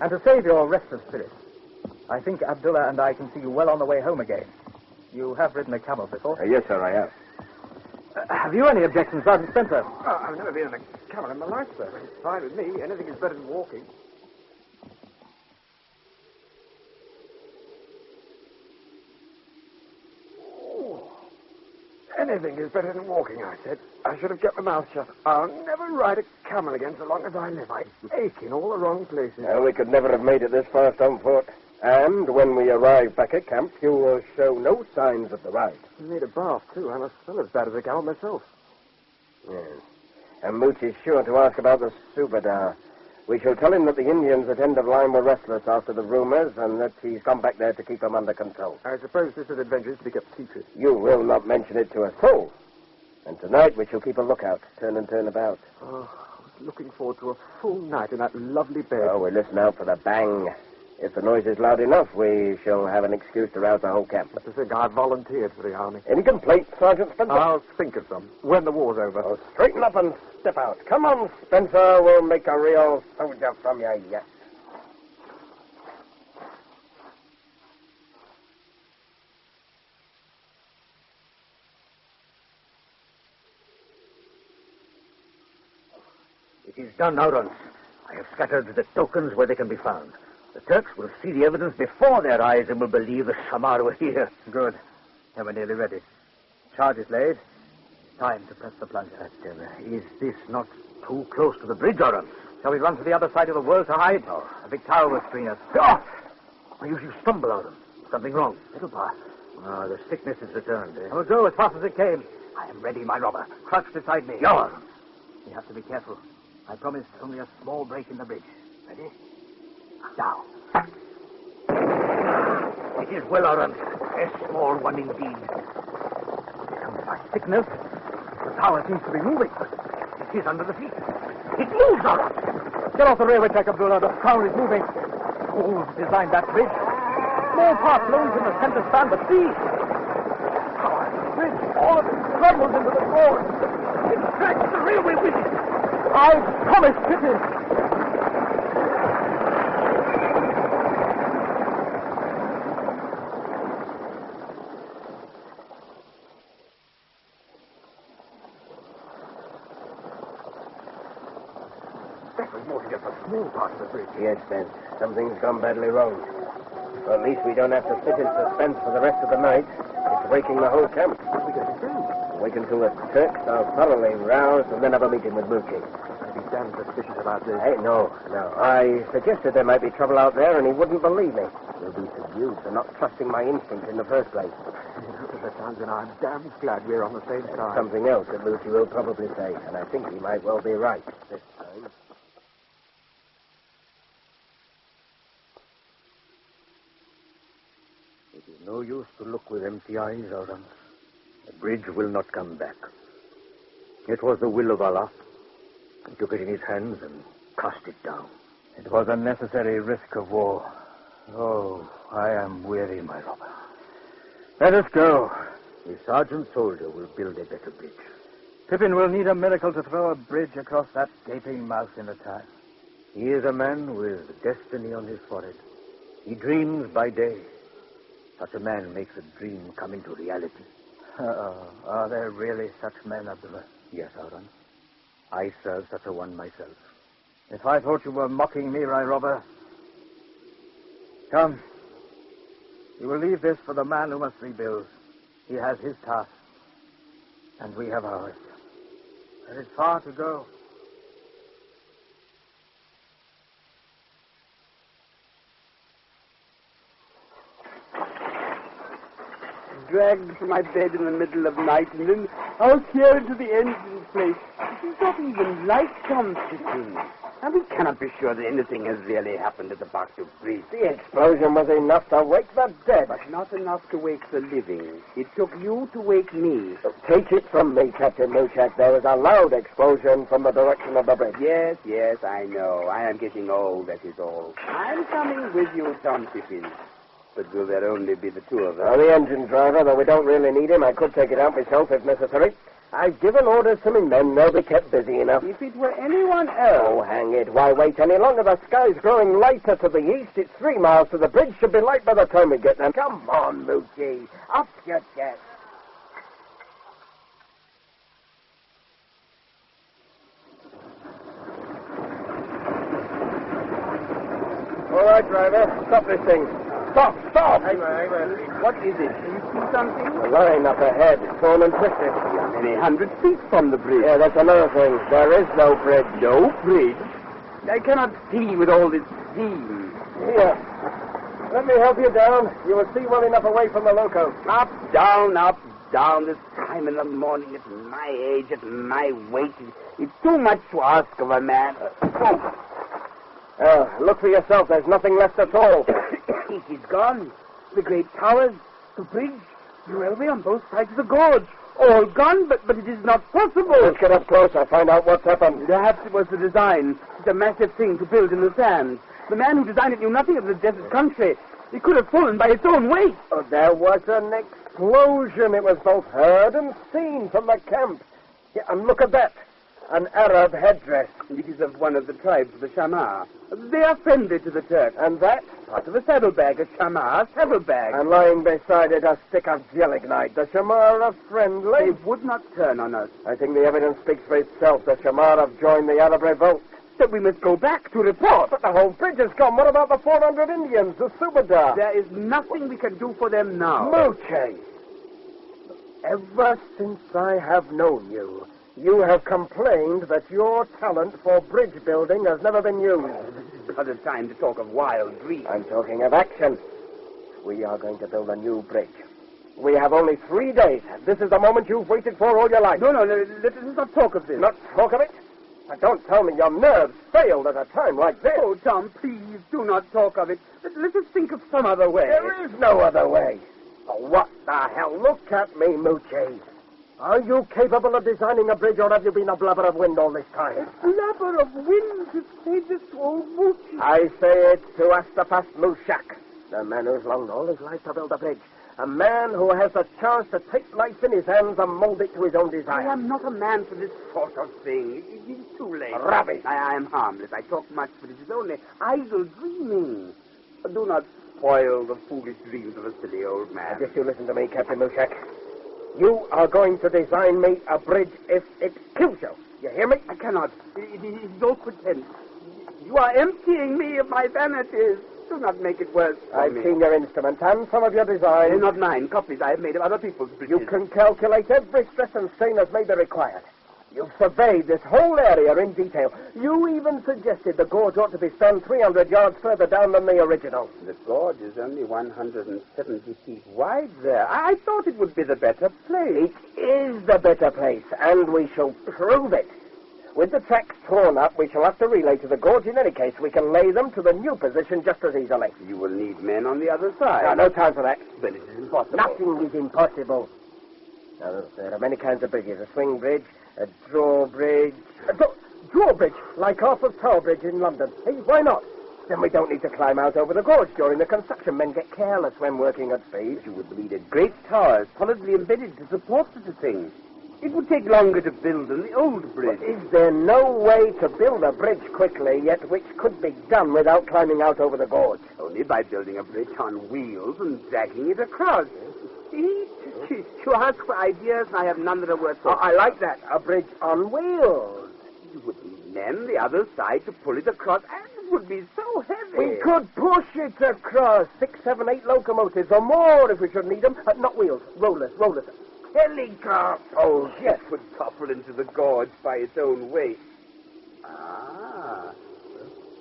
And to save your restless spirit, I think Abdullah and I can see you well on the way home again. You have ridden a camel before? Yes, sir, I have. Have you any objections, Sergeant Spencer? Oh, I've never been on a camel in my life, sir. It's fine with me. Anything is better than walking. Anything is better than walking, I said. I should have kept my mouth shut. I'll never ride a camel again so long as I live. I ache in all the wrong places. Well, we could never have made it this far on foot. And when we arrive back at camp, you will show no signs of the ride. I need a bath, too. I must smell as bad as a camel myself. Yes. And Mooch is sure to ask about the Subadar. We shall tell him that the Indians at End of Line were restless after the rumors and that he's come back there to keep them under control. I suppose this adventure is to be kept secret. You will not mention it to a soul. And tonight we shall keep a lookout, turn and turn about. Oh, I was looking forward to a full night in that lovely bed. Oh, we listen out for the bang. If the noise is loud enough, we shall have an excuse to rouse the whole camp. To think I volunteered for the army. Any complaints, Sergeant Spencer? I'll think of some when the war's over. Oh, straighten up and step out. Come on, Spencer. We'll make a real soldier from you, yes. It is done, Aurons. I have scattered the tokens where they can be found. The Turks will see the evidence before their eyes and will believe the Samar were here. Good. Then we're nearly ready. Charge is laid. Time to press the plunger. Is this not too close to the bridge, Aurons? Shall we run to the other side of the world to hide? No. A big tower will screen us. Oh! You stumble, Aurons. Something wrong. Little path. Oh, the sickness has returned. I will go as fast as it came. I am ready, my robber. Crouch beside me. Yours. You have to be careful. I promised only a small break in the bridge. Ready? Now. It is well, Aurons. A small one indeed. Comes by sickness. The tower seems to be moving. It is under the feet. It moves, Aurons. Get off the railway track, Abdullah. The tower is moving. Who designed that bridge? Small part blown from the center span, but see! The bridge, all of it crumbles into the floor. It drags the railway with it. I promised Pippin. That was more than just a small part of the bridge. Yes, Ben. Something's gone badly wrong. Well, at least we don't have to sit in suspense for the rest of the night. It's waking the whole camp. What are we going to do? Wait until the Turks are thoroughly roused and then have a meeting with Moochie. I'd be damn suspicious about this. Hey, no. I suggested there might be trouble out there and he wouldn't believe me. He'll be subdued for not trusting my instinct in the first place. That sounds, and I'm damn glad we're on the same side. Something else that Moochie will probably say, and I think he might well be right this time. It is no use to look with empty eyes, Aurons. The bridge will not come back. It was the will of Allah. He took it in his hands and cast it down. It was a necessary risk of war. Oh, I am weary, my robber. Let us go. The sergeant soldier will build a better bridge. Pippin will need a miracle to throw a bridge across that gaping mouth in the time. He is a man with destiny on his forehead. He dreams by day. Such a man makes a dream come into reality. Are there really such men, Abdullah? Yes, Aurons. I serve such a one myself. If I thought you were mocking me, my robber. Come. You will leave this for the man who must rebuild. He has his task, and we have ours. There is far to go. Dragged from my bed in the middle of night and then out here into the engine place. It is not even light, Tom Pippin. And we cannot be sure that anything has really happened at the Baghdad Bridge. The explosion was enough to wake the dead. But not enough to wake the living. It took you to wake me. Take it from me, Captain Moochak. There was a loud explosion from the direction of the bridge. Yes, I know. I am getting old, that is all. I'm coming with you, Tom Pippin. But will there only be the two of us? The engine driver, though we don't really need him, I could take it out myself if necessary. I've given orders to my men. They'll be kept busy enough. If it were anyone else... Oh, hang it. Why wait any longer? The sky's growing lighter to the east. It's 3 miles to the bridge. Should be light by the time we get there. Come on, Moochie. Up your chest. All right, driver. Stop this thing. Stop! Hang on. What is it? Do you see something? The line up ahead, torn and twisted. We are many 100 feet from the bridge. Yeah, that's another thing. There is no bridge. No bridge? I cannot see with all this steam. Here. Let me help you down. You will see well enough away from the loco. Up, down, this time in the morning, at my age, at my weight. It's too much to ask of a man. Look for yourself. There's nothing left at all. It is gone. The great towers, the bridge, the railway on both sides of the gorge. All gone, but it is not possible. Let's get up closer, find out what's happened. Perhaps it was the design. It's a massive thing to build in the sand. The man who designed it knew nothing of the desert country. It could have fallen by its own weight. Oh, there was an explosion. It was both heard and seen from the camp. Yeah, and look at that. An Arab headdress. It is of one of the tribes of the Shamar. They are friendly to the Turks. And that? Part of a saddlebag, a Shamar saddlebag. And lying beside it, a stick of gelignite. The Shamar are friendly. They would not turn on us. I think the evidence speaks for itself. The Shamar have joined the Arab revolt. So we must go back to report. But the whole bridge has gone. What about the 400 Indians, the Subadar? There is nothing we can do for them now. Moochie, ever since I have known you, you have complained that your talent for bridge building has never been used. This is not a time to talk of wild dreams. I'm talking of action. We are going to build a new bridge. We have only 3 days. This is the moment you've waited for all your life. No, let us not talk of this. Not talk of it? Now, don't tell me your nerves failed at a time like this. Oh, Tom, please, do not talk of it. Let us think of some other way. There is no other way. Oh, what the hell? Look at me, Moochie. Are you capable of designing a bridge, or have you been a blubber of wind all this time? A blubber of wind to say this to old Moochie. I say it to Astafas Mushak, the man who's longed all his life to build a bridge. A man who has the chance to take life in his hands and mold it to his own desire. I am not a man for this sort of thing. It is too late. Rubbish. I am harmless. I talk much, but it is only idle dreaming. Do not spoil the foolish dreams of a silly old man. Just you listen to me, Captain Mushak. You are going to design me a bridge if it kills you. You hear me? I cannot. It is all pretense. You are emptying me of my vanities. Do not make it worse for I've me. seen your instruments and some of your designs. They're not mine. Copies I have made of other people's bridges. You can calculate every stress and strain as may be required. You've surveyed this whole area in detail. You even suggested the gorge ought to be spanned 300 yards further down than the original. The gorge is only 170 feet wide there. I thought it would be the better place. It is the better place, and we shall prove it. With the tracks torn up, we shall have to relay to the gorge in any case. We can lay them to the new position just as easily. You will need men on the other side. No time for that. Then it is impossible. Nothing is impossible. Now, there are many kinds of bridges. A swing bridge, a drawbridge. Drawbridge, like Arthur's Tower Bridge in London. Hey, why not? Then we don't need to climb out over the gorge during the construction. Men get careless when working at speed. You would need a great tower solidly embedded to support such a thing. It would take longer to build than the old bridge. But is there no way to build a bridge quickly, yet which could be done without climbing out over the gorge? Only by building a bridge on wheels and dragging it across. See? You ask for ideas, and I have none that are worth talking. I like that. A bridge on wheels. You would need men the other side to pull it across, and it would be so heavy. We could push it across 6, 7, 8 locomotives or more if we should need them. Not wheels, rollers. Helicopters. Oh, yes, would topple into the gorge by its own weight.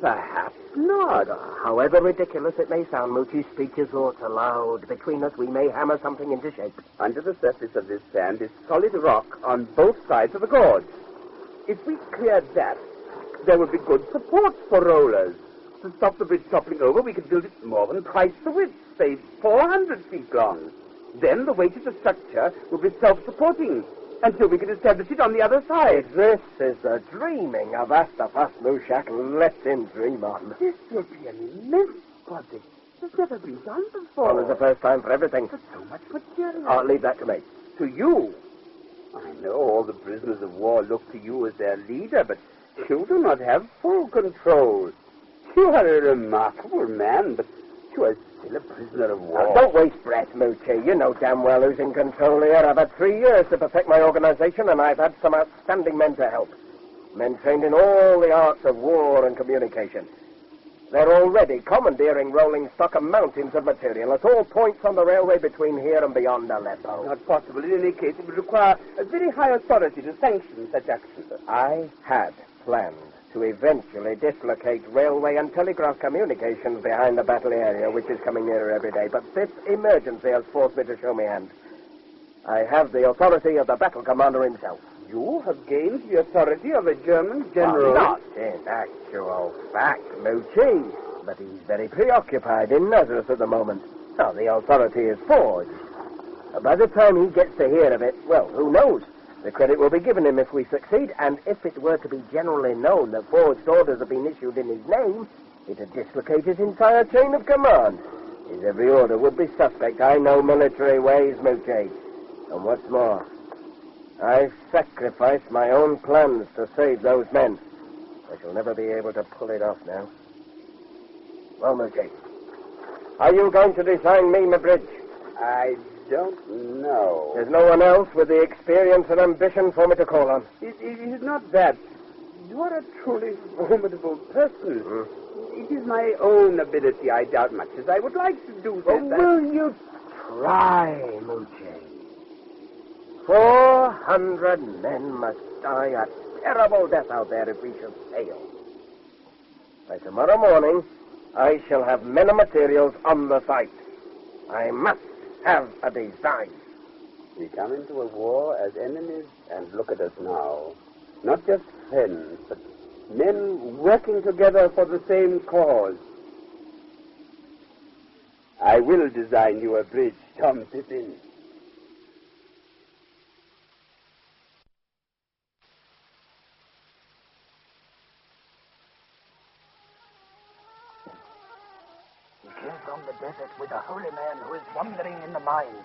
Perhaps not. However ridiculous it may sound, Moochie's speech is aught aloud. Between us, we may hammer something into shape. Under the surface of this sand is solid rock on both sides of the gorge. If we cleared that, there would be good support for rollers. To stop the bridge toppling over, we could build it more than twice the width, say 400 feet long. Then the weight of the structure will be self-supporting until we can establish it on the other side. This is the dreaming of Astafas Mushak. Let him dream on. This will be an immense project. It's never been done before. Well, it's the first time for everything. But so much material. I'll leave that to me. To you? I know all the prisoners of war look to you as their leader, but you do not have full control. You are a remarkable man, but you are still a prisoner of war. Now, don't waste breath, Moochie. You know damn well who's in control here. I've had 3 years to perfect my organization, and I've had some outstanding men to help. Men trained in all the arts of war and communication. They're already commandeering rolling stock and mountains of material at all points on the railway between here and beyond Aleppo. Not possible. In any case, it would require a very high authority to sanction such action. I had planned to eventually dislocate railway and telegraph communications behind the battle area, which is coming nearer every day. But this emergency has forced me to show my hand. I have the authority of the battle commander himself. You have gained the authority of a German general? Not in actual fact, Moochie. But he's very preoccupied in Nazareth at the moment. Now, the authority is forged. By the time he gets to hear of it, well, who knows? The credit will be given him if we succeed, and if it were to be generally known that forged orders have been issued in his name, it'd dislocate his entire chain of command. His every order would be suspect. I know military ways, Moochie. And what's more, I've sacrificed my own plans to save those men. I shall never be able to pull it off now. Well, Moochie, are you going to design me my bridge? I don't know. There's no one else with the experience and ambition for me to call on. It is not that. You are a truly formidable person. It is my own ability, I doubt much, as I would like to do this. Will you try, Moochie? 400 men must die a terrible death out there if we should fail. By tomorrow morning, I shall have men and materials on the site. I must have a design. We come into a war as enemies, and look at us now. Not just friends, but men working together for the same cause. I will design you a bridge, Tom Pippin. From the desert with a holy man who is wandering in the mind.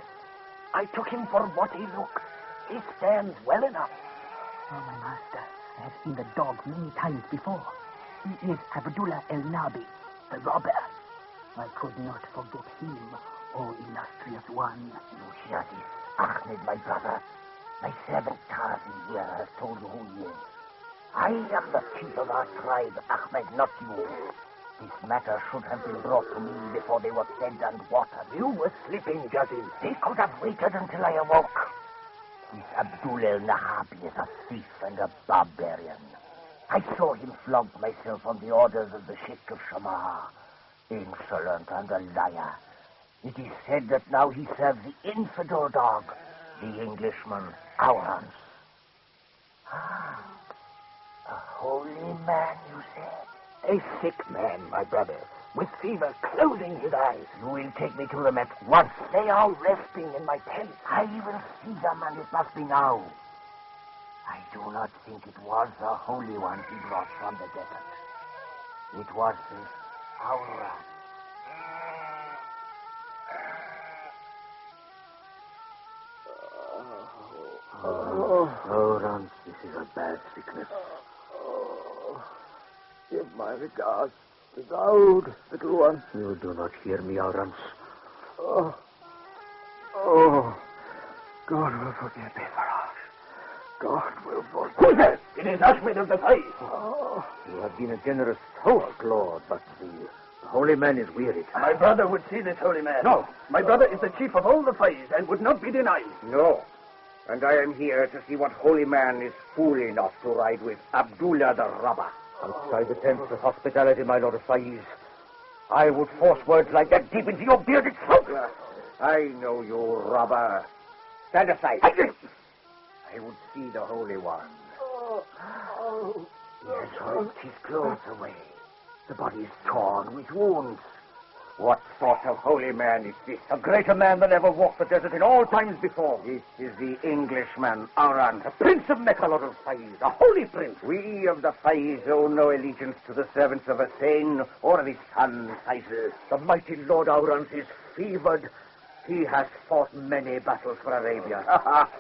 I took him for what he looks. He stands well enough. Oh, my master, I have seen the dog many times before. He is Abdullah el-Nabi, the robber. I could not forget him, oh illustrious one. Luciatis, Ahmed, my brother. My servant Tazi here has told you who he is. I am the chief of our tribe, Ahmed, not you. This matter should have been brought to me before they were fed and watered. You were sleeping, Jazim. They could have waited until I awoke. This Abdul el-Nahabi is a thief and a barbarian. I saw him flog myself on the orders of the Sheikh of Shamar. Insolent and a liar. It is said that now he serves the infidel dog, the Englishman, Aurans. Ah, a holy man, you said? A sick man, my brother, with fever closing his eyes. You will take me to them at once. They are resting in my tent. I will see them, and it must be now. I do not think it was the Holy One he brought from the desert. It was this Aura. Aurans, this is a bad sickness. Give my regards to Daoud, little one. You do not hear me, Aurans. Oh, God will forgive me for us. God will forgive me. Who's that? It is Ahmed of the Faiz. Oh. You have been a generous host, Lord, but the holy man is wearied. My brother would see this holy man. No. My brother is the chief of all the Faiz and would not be denied. No. And I am here to see what holy man is fool enough to ride with Abdullah the robber. Outside the tents of hospitality, my Lord of Faiz, I would force words like that deep into your bearded throat. I know you, robber. Stand aside. I would see the Holy One. He has ripped his clothes away. The body is torn with wounds. What sort of holy man is this? A greater man than ever walked the desert in all times before. This is the Englishman, Aran, the Prince of Mecca, Lord of Faiz, a holy prince. We of the Faiz owe no allegiance to the servants of Hussein or of his son, Faisal. The mighty Lord Aurans is fevered He has fought many battles for Arabia.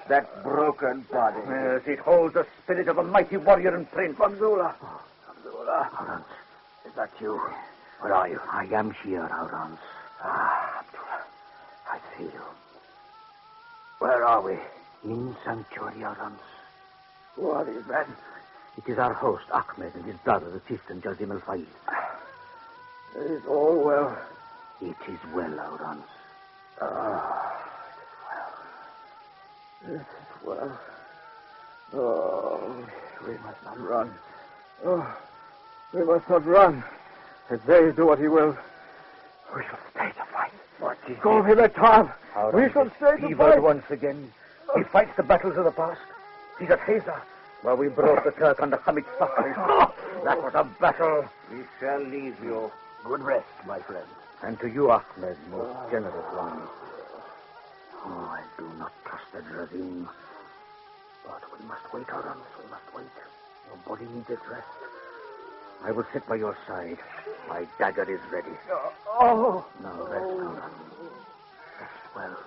That broken body. Yes, it holds the spirit of a mighty warrior and prince. Abdullah. Arans, is that you? Where are you? I am here, Arans. Abdullah, I see you. Where are we? In sanctuary, Arans. Who are these men? It is our host, Ahmed, and his brother, the chieftain, Jazim al-Fail. It is all well. It is well, Arans. It is well. Oh, we must not run. Oh, we must not run. Let they do what he will. We shall stay to fight. What is Call him a Tom. We shall stay to fevered fight. once again. He fights the battles of the past. He's at Hazar, where we brought the Turk under Hamid Safari. That was a battle. We shall leave you. Good rest, my friend. And to you, Ahmed, most generous one. Oh, I do not trust the Jazim. But we must wait, Arans. We must wait. Your body needs its rest. I will sit by your side. My dagger is ready. Oh. Now rest, Arans. Rest well.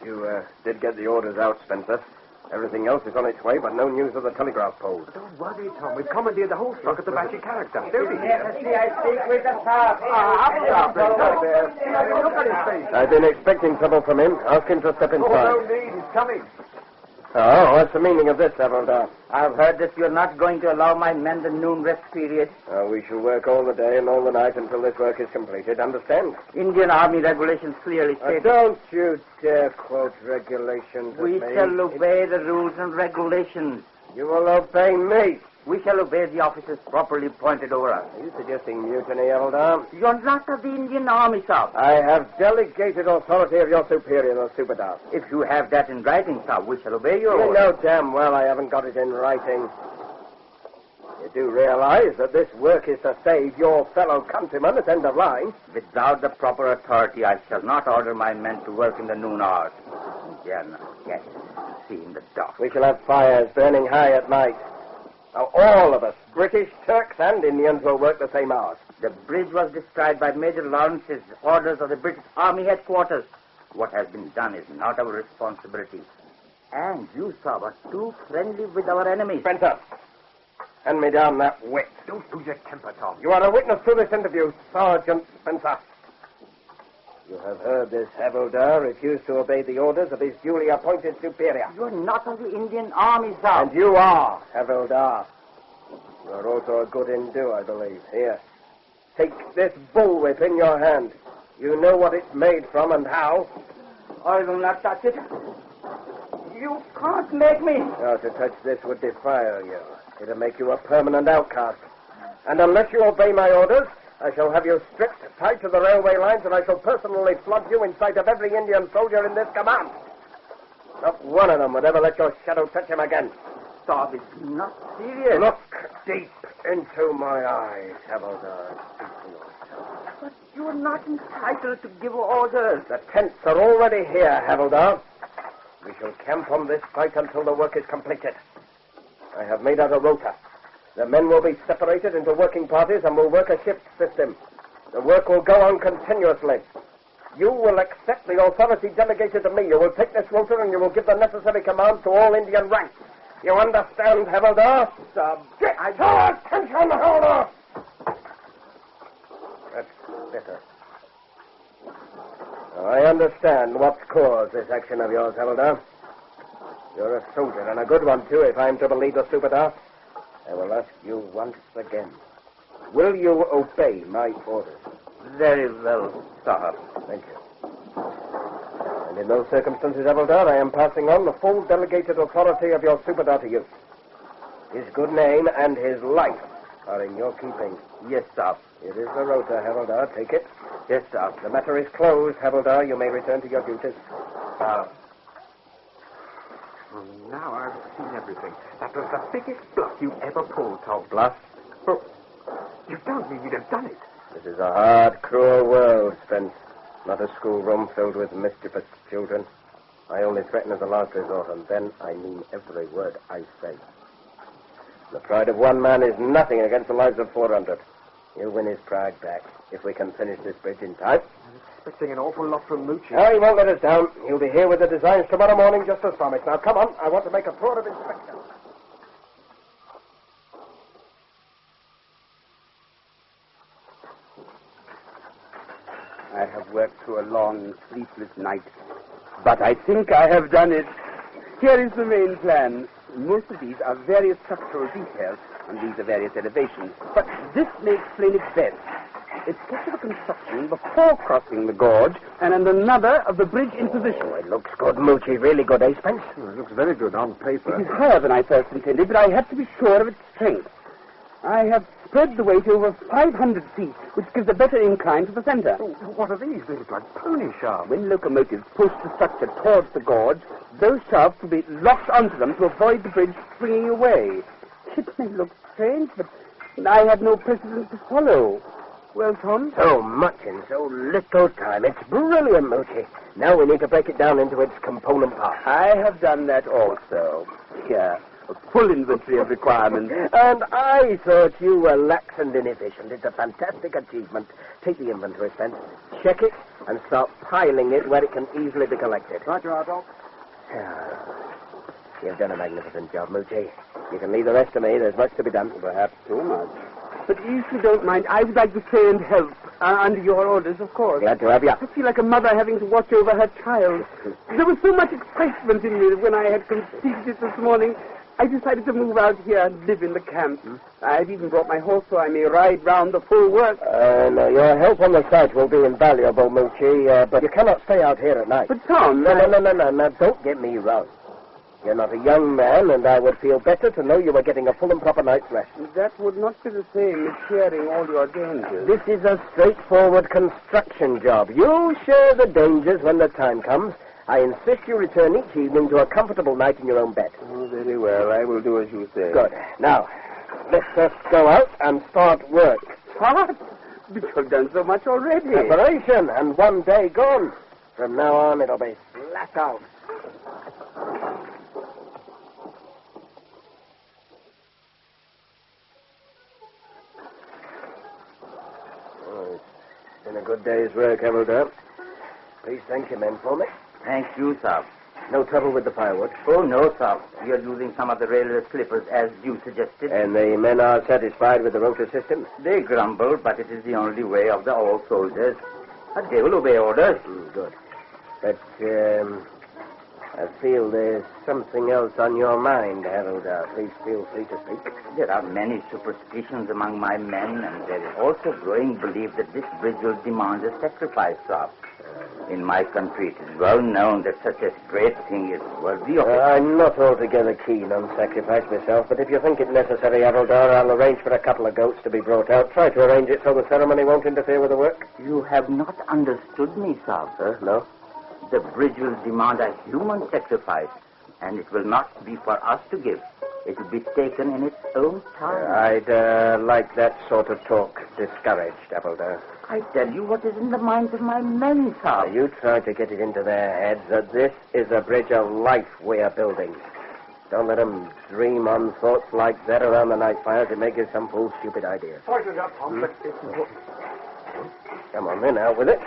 You did get the orders out, Spencer. Everything else is on its way, but no news of the telegraph poles. Don't worry, Tom. We've commandeered the whole stock at the Bashi character. They'll be I speak with the staff. Look at his face. I've been expecting trouble from him. Ask him to step inside. Oh, no need. He's coming. Oh, what's the meaning of this, Havildar? I've heard that you're not going to allow my men the noon rest period. We shall work all the day and all the night until this work is completed. Understand? Indian Army regulations clearly state Don't you dare quote regulations we at me. shall obey the rules and regulations. You will obey me. We shall obey the officers properly appointed over us. Are you suggesting mutiny, Havildar? You're not of the Indian Army, sir. I have delegated authority of your superior, the Subadar. If you have that in writing, sir, we shall obey your You orders. know damn well I haven't got it in writing. You do realize that this work is to save your fellow countrymen at end of line. Without the proper authority, I shall not order my men to work in the noon hours. Yes, see in the dark. We shall have fires burning high at night. Now, all of us, British, Turks, and Indians, will work the same hours. The bridge was destroyed by Major Lawrence's orders of the British Army headquarters. What has been done is not our responsibility. And you, sir, are too friendly with our enemies. Spencer, hand me down that whip. Don't lose your temper, Tom. You are a witness to this interview, Sergeant Spencer. You have heard this Havildar refuse to obey the orders of his duly appointed superior. You're not of the Indian Army, sir. And you are, Havildar. You are also a good Hindu, I believe. Here, take this bullwhip in your hand. You know what it's made from and how. I will not touch it. You can't make me. Now, to touch this would defile you. It'll make you a permanent outcast. And unless you obey my orders, I shall have you stripped, tied to the railway lines, and I shall personally flog you in sight of every Indian soldier in this command. Not one of them would ever let your shadow touch him again. Stop, it's not serious. Look deep into my eyes, Havildar. Speak to yourself. But you're not entitled to give orders. The tents are already here, Havildar. We shall camp on this site until the work is completed. I have made out a rota. The men will be separated into working parties and will work a shift system. The work will go on continuously. You will accept the authority delegated to me. You will take this rota and you will give the necessary commands to all Indian ranks. You understand, Havildar? Get to attention, Havildar! That's better. Now, I understand what's caused this action of yours, Havildar. You're a soldier, and a good one, too, if I'm to believe the Subadar. I will ask you once again. Will you obey my orders? Very well, sir. Thank you. And in those circumstances, Havildar, I am passing on the full delegated authority of your Subadar to you. His good name and his life are in your keeping. Yes, sir. It is the rota, Havildar. Take it. Yes, sir. The matter is closed, Havildar. You may return to your duties. Now I've seen everything. That was the biggest bluff you ever pulled, Tom. Bluff? Oh, you don't mean you'd have done it. This is a hard, cruel world, Spence. Not a schoolroom filled with mischievous children. I only threaten as a last resort, and then I mean every word I say. The pride of one man is nothing against the lives of 400. He'll win his pride back if we can finish this bridge in time. I'm expecting an awful lot from Moochie. No, he won't let us down. He'll be here with the designs tomorrow morning, just as promised. Now, come on. I want to make a tour of inspection. I have worked through a long, sleepless night, but I think I have done it. Here is the main plan. Most of these are various structural details, and these are various elevations. But this may explain it best. It's sketch of a construction before crossing the gorge, and another of the bridge in position. Oh, it looks good, Moochie. Really good, eh, Spence? It looks very good on paper. It is higher than I first intended, but I had to be sure of its strength. I have spread the weight over 500 feet, which gives a better incline to the center. Oh, what are these? They look like pony shafts. When locomotives push the structure towards the gorge, those shafts will be locked onto them to avoid the bridge swinging away. It may look strange, but I have no precedent to follow. Well, Tom? So much in so little time. It's brilliant, Moochie. Now we need to break it down into its component parts. I have done that also. Here, a full inventory of requirements. And I thought you were lax and inefficient. It's a fantastic achievement. Take the inventory, Spence. Check it and start piling it where it can easily be collected. Roger, Adolf. You've done a magnificent job, Moochie. You can leave the rest to me. There's much to be done. Perhaps too much. But if you don't mind, I would like to stay and help. Under your orders, of course. Glad to have you. I feel like a mother having to watch over her child. There was so much excitement in me that when I had completed it this morning, I decided to move out here and live in the camp. I've even brought my horse so I may ride round the full work. No, your help on the site will be invaluable, Moochie, but you cannot stay out here at night. But, Tom... No, don't get me wrong. You're not a young man, and I would feel better to know you were getting a full and proper night's rest. That would not be the same as sharing all your dangers. This is a straightforward construction job. You share the dangers when the time comes. I insist you return each evening to a comfortable night in your own bed. Oh, very well. I will do as you say. Good. Now, let's just go out and start work. What? But you've done so much already. Preparation, and one day gone. From now on, it'll be flat out. Oh, it's been a good day's work, Havildar. Please thank your men for me. Thank you, sir. No trouble with the firewood. Oh, no, sir. We are using some of the railway slippers as you suggested. And the men are satisfied with the rotor system? They grumble, but it is the only way of the old soldiers. But they will obey orders. Good. But, I feel there's something else on your mind, Havildar. Please feel free to speak. There are many superstitions among my men, and there is also growing belief that this bridge will demand a sacrifice, sir. In my country, it is well known that such a great thing is worthy of it. I'm not altogether keen on sacrifice myself, but if you think it necessary, Havildar, I'll arrange for a couple of goats to be brought out. Try to arrange it so the ceremony won't interfere with the work. You have not understood me, sir. No? The bridge will demand a human sacrifice, and it will not be for us to give. It will be taken in its own time. I'd like that sort of talk discouraged, Havildar. I tell you what is in the minds of my men, sir. You try to get it into their heads that this is a bridge of life we are building. Don't let them dream on thoughts like that around the night fires. It may give some fool stupid ideas. Sorry to interrupt, Tom, but it's important. Come on then, out with it.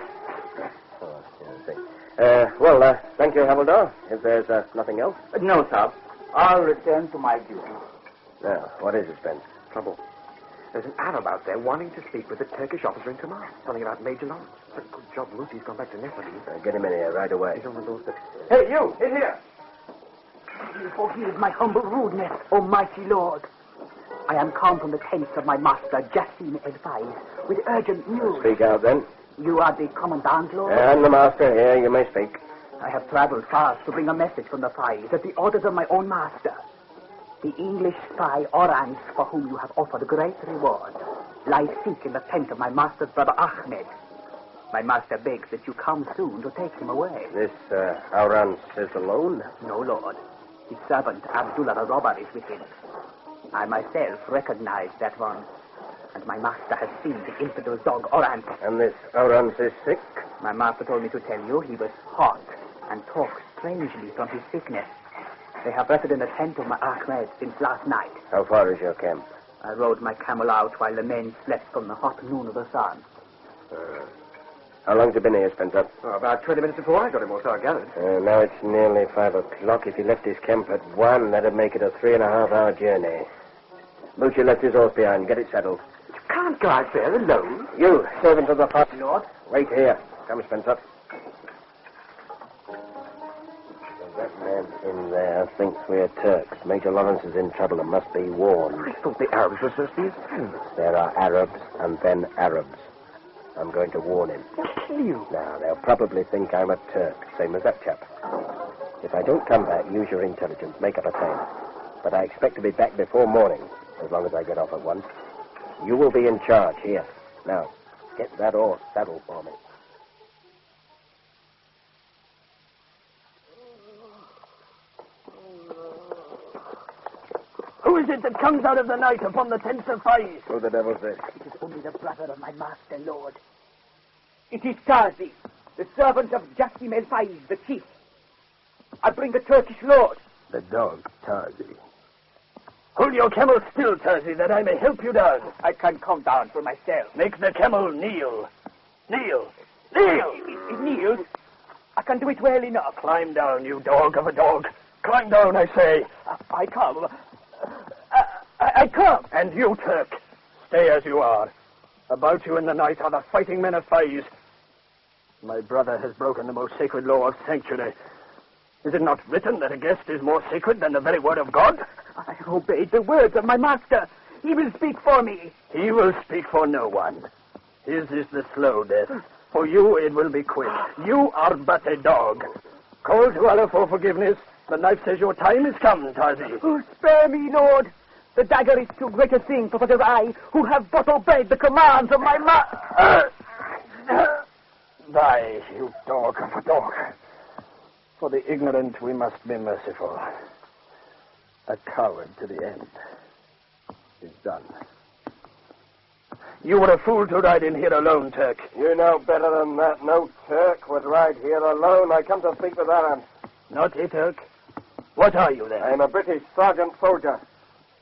Thank you, Havildar. If there's nothing else. No, sir. I'll return to my duty. Now, what is it, Spence? Trouble. There's an Arab out there wanting to speak with a Turkish officer in command. Something about Major Lawrence. But good job Mootie's gone back to Nepal. Get him in here right away. He's on the doorstep. Hey, you! In here! Forgive my humble rudeness, O mighty Lord. I am come from the tents of my master, Jassim Advice, with urgent news. Speak out, then. You are the commandant, Lord? I'm the master here. You may speak. I have traveled fast to bring a message from the Faiz at the orders of my own master. The English spy Orange, for whom you have offered great reward, lies sick in the tent of my master's brother Ahmed. My master begs that you come soon to take him away. This Orange is alone? No, Lord. His servant Abdullah the robber is with him. I myself recognize that one, and my master has seen the infidel dog Orange. And this Orange is sick? My master told me to tell you he was hot and talked strangely from his sickness. They have rested in the tent of my Ahmed since last night. How far is your camp? I rode my camel out while the men slept from the hot noon of the sun. How long's it been here, Spencer? Oh, about 20 minutes before I got him, or so I gathered. Now it's nearly 5 o'clock. If he left his camp at 1, that'd make it a 3.5-hour journey. Butcher left his horse behind. Get it saddled. You can't go out there alone. You, servant of the pot. Lord? Wait here. Come, Spencer. That man in there thinks we're Turks. Major Lawrence is in trouble and must be warned. I thought the Arabs were supposed to be his friends. There are Arabs and then Arabs. I'm going to warn him. They'll kill you. Now, they'll probably think I'm a Turk, same as that chap. If I don't come back, use your intelligence. Make up a plan. But I expect to be back before morning, as long as I get off at 1. You will be in charge here. Now, get that horse saddled for me. Who is it that comes out of the night upon the tents of fires? Who the devil's this? It is only the brother of my master, Lord. It is Tazi, the servant of Jassim el-Faiz, the chief. I bring a Turkish lord. The dog, Tazi. Hold your camel still, Tazi, that I may help you down. I can come down for myself. Make the camel kneel. Kneel. Kneel. It kneels. I can do it well enough. Climb down, you dog of a dog. Climb down, I say. I come. I come. And you, Turk, stay as you are. About you in the night are the fighting men of Faiz. My brother has broken the most sacred law of sanctuary. Is it not written that a guest is more sacred than the very word of God? I obeyed the words of my master. He will speak for me. He will speak for no one. His is the slow death. For you, it will be quick. You are but a dog. Call to Allah for forgiveness. The knife says your time is come, Tazi. Oh, spare me, Lord. The dagger is too great a thing for such as I, who have but obeyed the commands of my master. Die, you dog of a dog. For the ignorant we must be merciful. A coward to the end. It's done. You were a fool to ride in here alone, Turk. You know better than that. No Turk would ride here alone. I come to speak with Aran. Not a Turk? What are you, then? I'm a British sergeant soldier.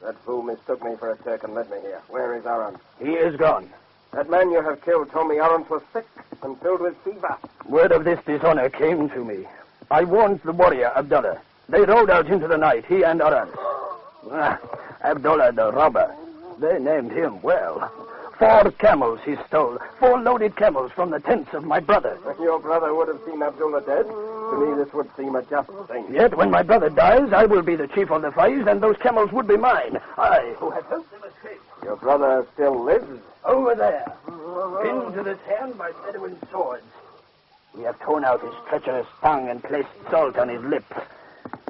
That fool mistook me for a Turk and led me here. Where is Aran? He is gone. That man you have killed told me Aran was sick and filled with fever. Word of this dishonor came to me. I warned the warrior, Abdullah. They rode out into the night, he and Aran. Abdullah the robber. They named him well. 4 camels he stole. 4 loaded camels from the tents of my brother. Your brother would have seen Abdullah dead. To me, this would seem a just thing. Yet, when my brother dies, I will be the chief of the Faiz, and those camels would be mine. I, who have helped him escape. Your brother still lives? Over there, pinned to this hand by Bedouin swords. We have torn out his treacherous tongue and placed salt on his lips.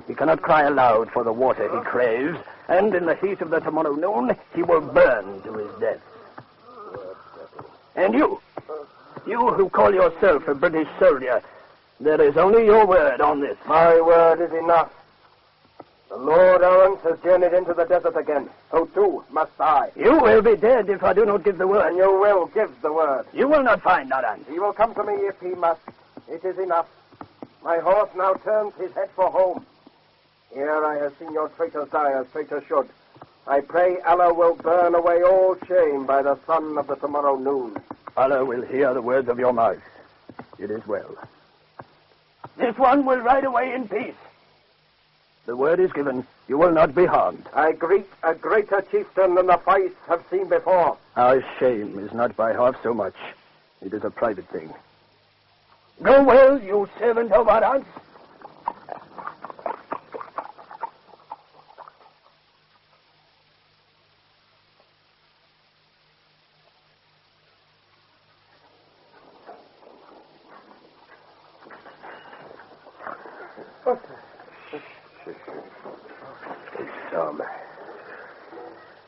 He cannot cry aloud for the water he craves, and in the heat of the tomorrow noon, he will burn to his death. And you who call yourself a British soldier, there is only your word on this. My word is enough. The Lord Owens has journeyed into the desert again. So too must I. You will be dead if I do not give the word. And you will give the word. You will not find Aran. He will come to me if he must. It is enough. My horse now turns his head for home. Here I have seen your traitors die as traitors should. I pray Allah will burn away all shame by the sun of the tomorrow noon. Allah will hear the words of your mouth. It is well. This one will ride away in peace. The word is given. You will not be harmed. I greet a greater chieftain than the Faiz have seen before. Our shame is not by half so much. It is a private thing. Go well, you servant of Aran.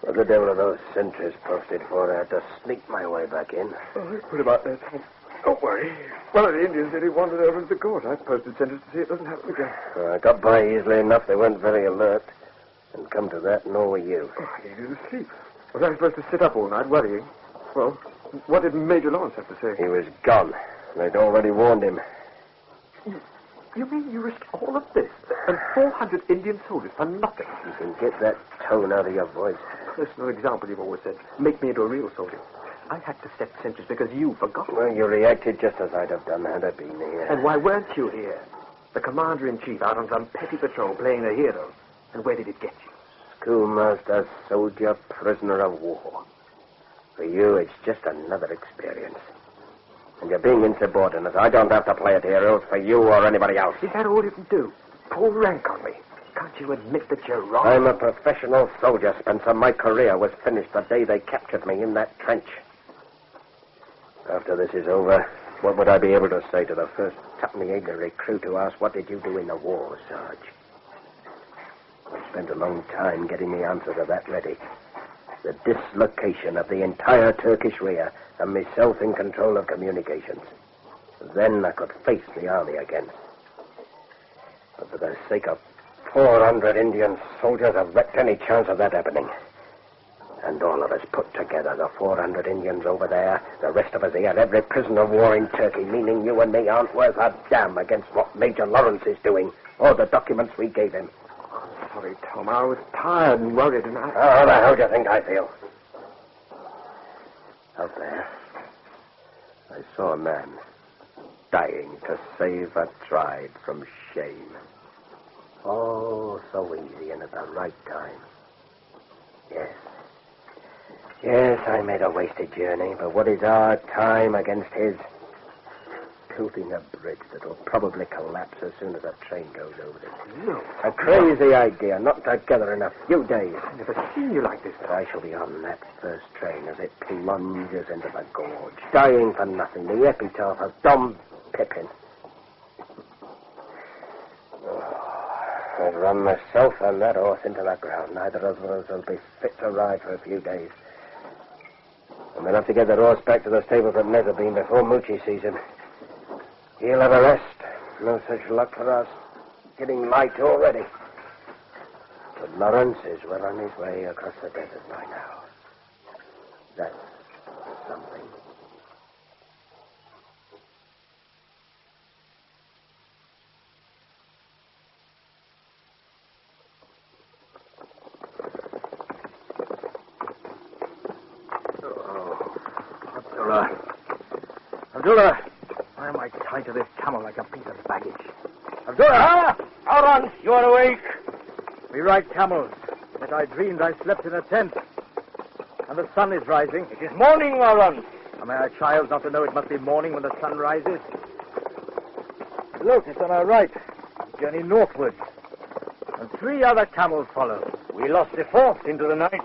What the devil are those sentries posted for? I had to sneak my way back in. What about that? Don't worry. One of the Indians said he wandered over to the court. I posted sentries to see it doesn't happen again. I got by easily enough. They weren't very alert. And come to that, nor were you. Oh, I needed to sleep. Was I supposed to sit up all night worrying? Well, what did Major Lawrence have to say? He was gone. They'd already warned him. You mean you risked all of this and 400 Indian soldiers for nothing? You can get that tone out of your voice. Personal example, you've always said. Make me into a real soldier. I had to set sentries because you forgot. Well, you reacted just as I'd have done had I been here. And why weren't you here? The commander-in-chief out on some petty patrol playing the hero. And where did it get you? Schoolmaster, soldier, prisoner of war. For you, it's just another experience. And you're being insubordinate. I don't have to play it heroes for you or anybody else. Is that all you can do? Pull rank on me. Can't you admit that you're wrong? I'm a professional soldier, Spencer. My career was finished the day they captured me in that trench. After this is over, what would I be able to say to the first Tuppenny Aid recruit who asked, what did you do in the war, Sarge? I spent a long time getting the answer to that ready. The dislocation of the entire Turkish rear and myself in control of communications. Then I could face the army again. But for the sake of 400 Indian soldiers, I've wrecked any chance of that happening. And all of us put together, the 400 Indians over there, the rest of us here, every prisoner of war in Turkey, meaning you and me aren't worth a damn against what Major Lawrence is doing, or the documents we gave him. Sorry, Tom. I was tired and worried, and How the hell do you think I feel? Out there, I saw a man dying to save a tribe from shame. Oh, so easy and at the right time. Yes, I made a wasted journey, but what is our time against his? Building a bridge that will probably collapse as soon as a train goes over it. No. A crazy idea, not together in a few days. I've never seen you like this. But I shall be on that first train as it plunges into the gorge, dying for nothing, the epitaph of Dom Pippin. I'd run myself and that horse into the ground. Neither of us will be fit to ride for a few days. And we'll have to get the horse back to the stables at Netherbean before Moochie sees him. He'll have a rest. No such luck for us. Getting light already. But Lawrence is well on his way across the desert by now. That's something. Abdullah, why am I tied to this camel like a piece of baggage? Abdullah! Aaron, you are awake. We ride camels, but I dreamed I slept in a tent. And the sun is rising. It is morning, Aaron. Am I a child not to know it must be morning when the sun rises? Look, it's on our right. We journey northwards. And 3 other camels follow. We lost the 4th into the night.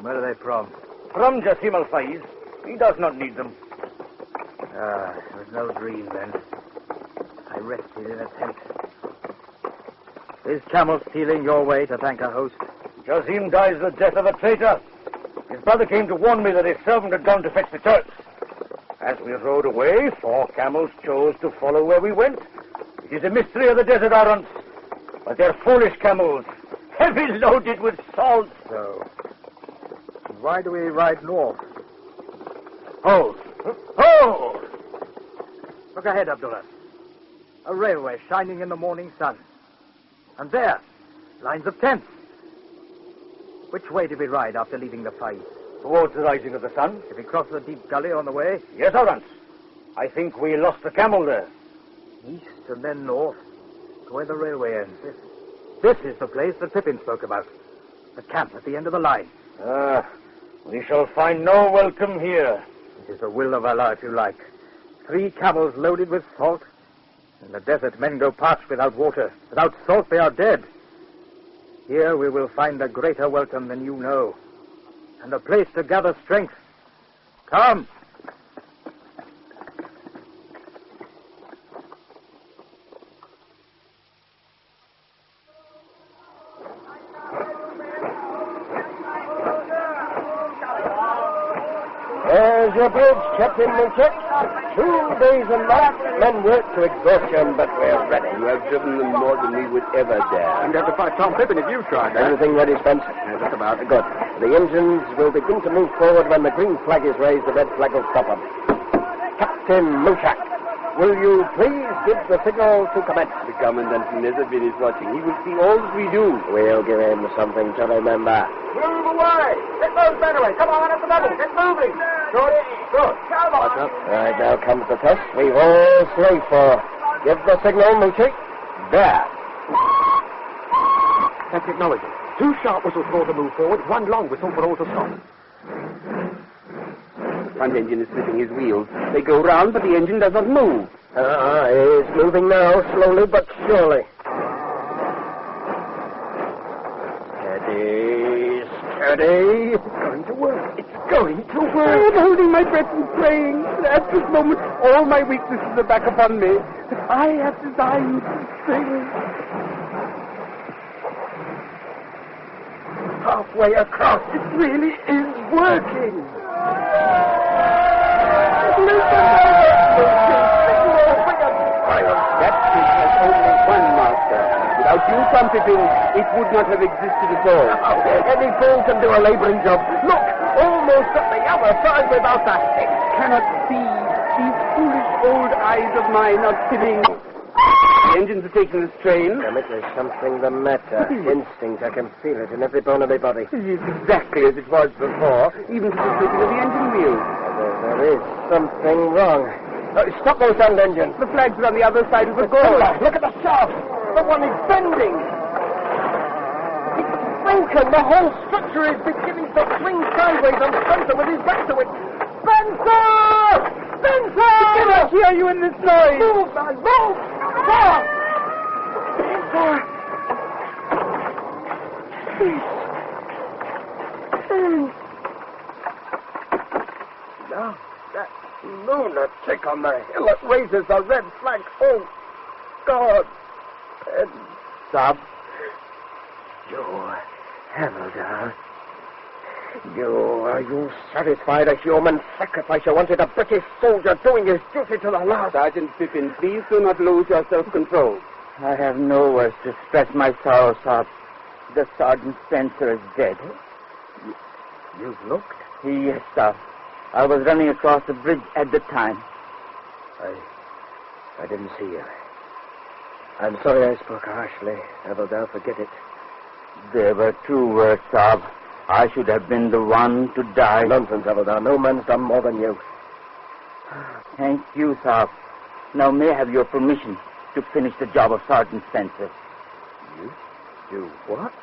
Where are they from? From Jassim al-Faiz. He does not need them. It was no dream then. I rested in a tent. Is camel stealing your way to thank a host? Jassim dies the death of a traitor. His brother came to warn me that his servant had gone to fetch the Turks. As we rode away, 4 camels chose to follow where we went. It is a mystery of the desert, Aaron. But they're foolish camels, heavy loaded with salt. So, why do we ride north? Hold! Hold! Look ahead, Abdullah. A railway shining in the morning sun. And there, lines of tents. Which way did we ride after leaving the fight? Towards the rising of the sun. Did we cross the deep gully on the way? Yes, Aaron. I think we lost the camel there. East and then north, to where the railway ends. This is the place that Pippin spoke about. The camp at the end of the line. We shall find no welcome here. It is the will of Allah, if you like. 3 camels loaded with salt. In the desert, men go parched without water. Without salt, they are dead. Here we will find a greater welcome than you know. And a place to gather strength. Come. There's your bridge, Captain Minchek. 2 days and nights. Men work to exhaustion, but we're ready. You have driven them more than we would ever dare. You'd have to fight Tom Pippin if you tried that. Everything ready, Spence? Just about. Good. The engines will begin to move forward when the green flag is raised. The red flag will stop them. Captain Minchek, will you please give the signal to commence? The Commandant Nezabin is watching. He will see all that we do. We'll give him something to remember. Move away! Get those men away! Come on, at the level! Get moving! Good. Come on! What's up? Right, now comes the test we've all slaved for. Give the signal, Moochie. There. That's acknowledged. 2 sharp whistles for all to move forward, 1 long whistle for all to stop. The front engine is slipping his wheels. They go round, but the engine does not move. It's moving now, slowly but surely. Steady. It's going to work. I am holding my breath and praying. At this moment, all my weaknesses are back upon me. But I have designed this thing. Halfway across, it really is working. That ship has only one master. Without you, Tom Pippin, it would not have existed at all. Any fool can do a laboring job. Look, almost at the other side without the I cannot see. These foolish old eyes of mine are filling. The engines are taking the strain. Damn it, there's something the matter. Instinct, I can feel it in every bone of my body. It is exactly as it was before, even to the clicking of the engine wheels. There is something wrong. Stop those end engines. The flags are on the other side of the goal. Look at the shaft. The one is bending. It's broken. The whole structure is beginning to swing sideways on Spencer with his back to it. Spencer! Spencer! I cannot hear you in this noise. Move, man, move! Stop! Spencer! Please. Now, that lunatic on the hill that raises the red flag. Oh, God. And Sab? you, Havildar. Are you satisfied a human sacrifice? You wanted a British soldier doing his duty to the last. Sergeant Pippin, please do not lose your self-control. I have no words to express my sorrow, Sab. The Sergeant Spencer is dead. You've looked? Yes, sir. I was running across the bridge at the time. I didn't see you. I'm sorry I spoke harshly. Havildar, forget it. There were true words, Sab. I should have been the one to die. Nonsense, Havildar. No man's done more than you. Thank you, Sab. Now may I have your permission to finish the job of Sergeant Spencer? You what?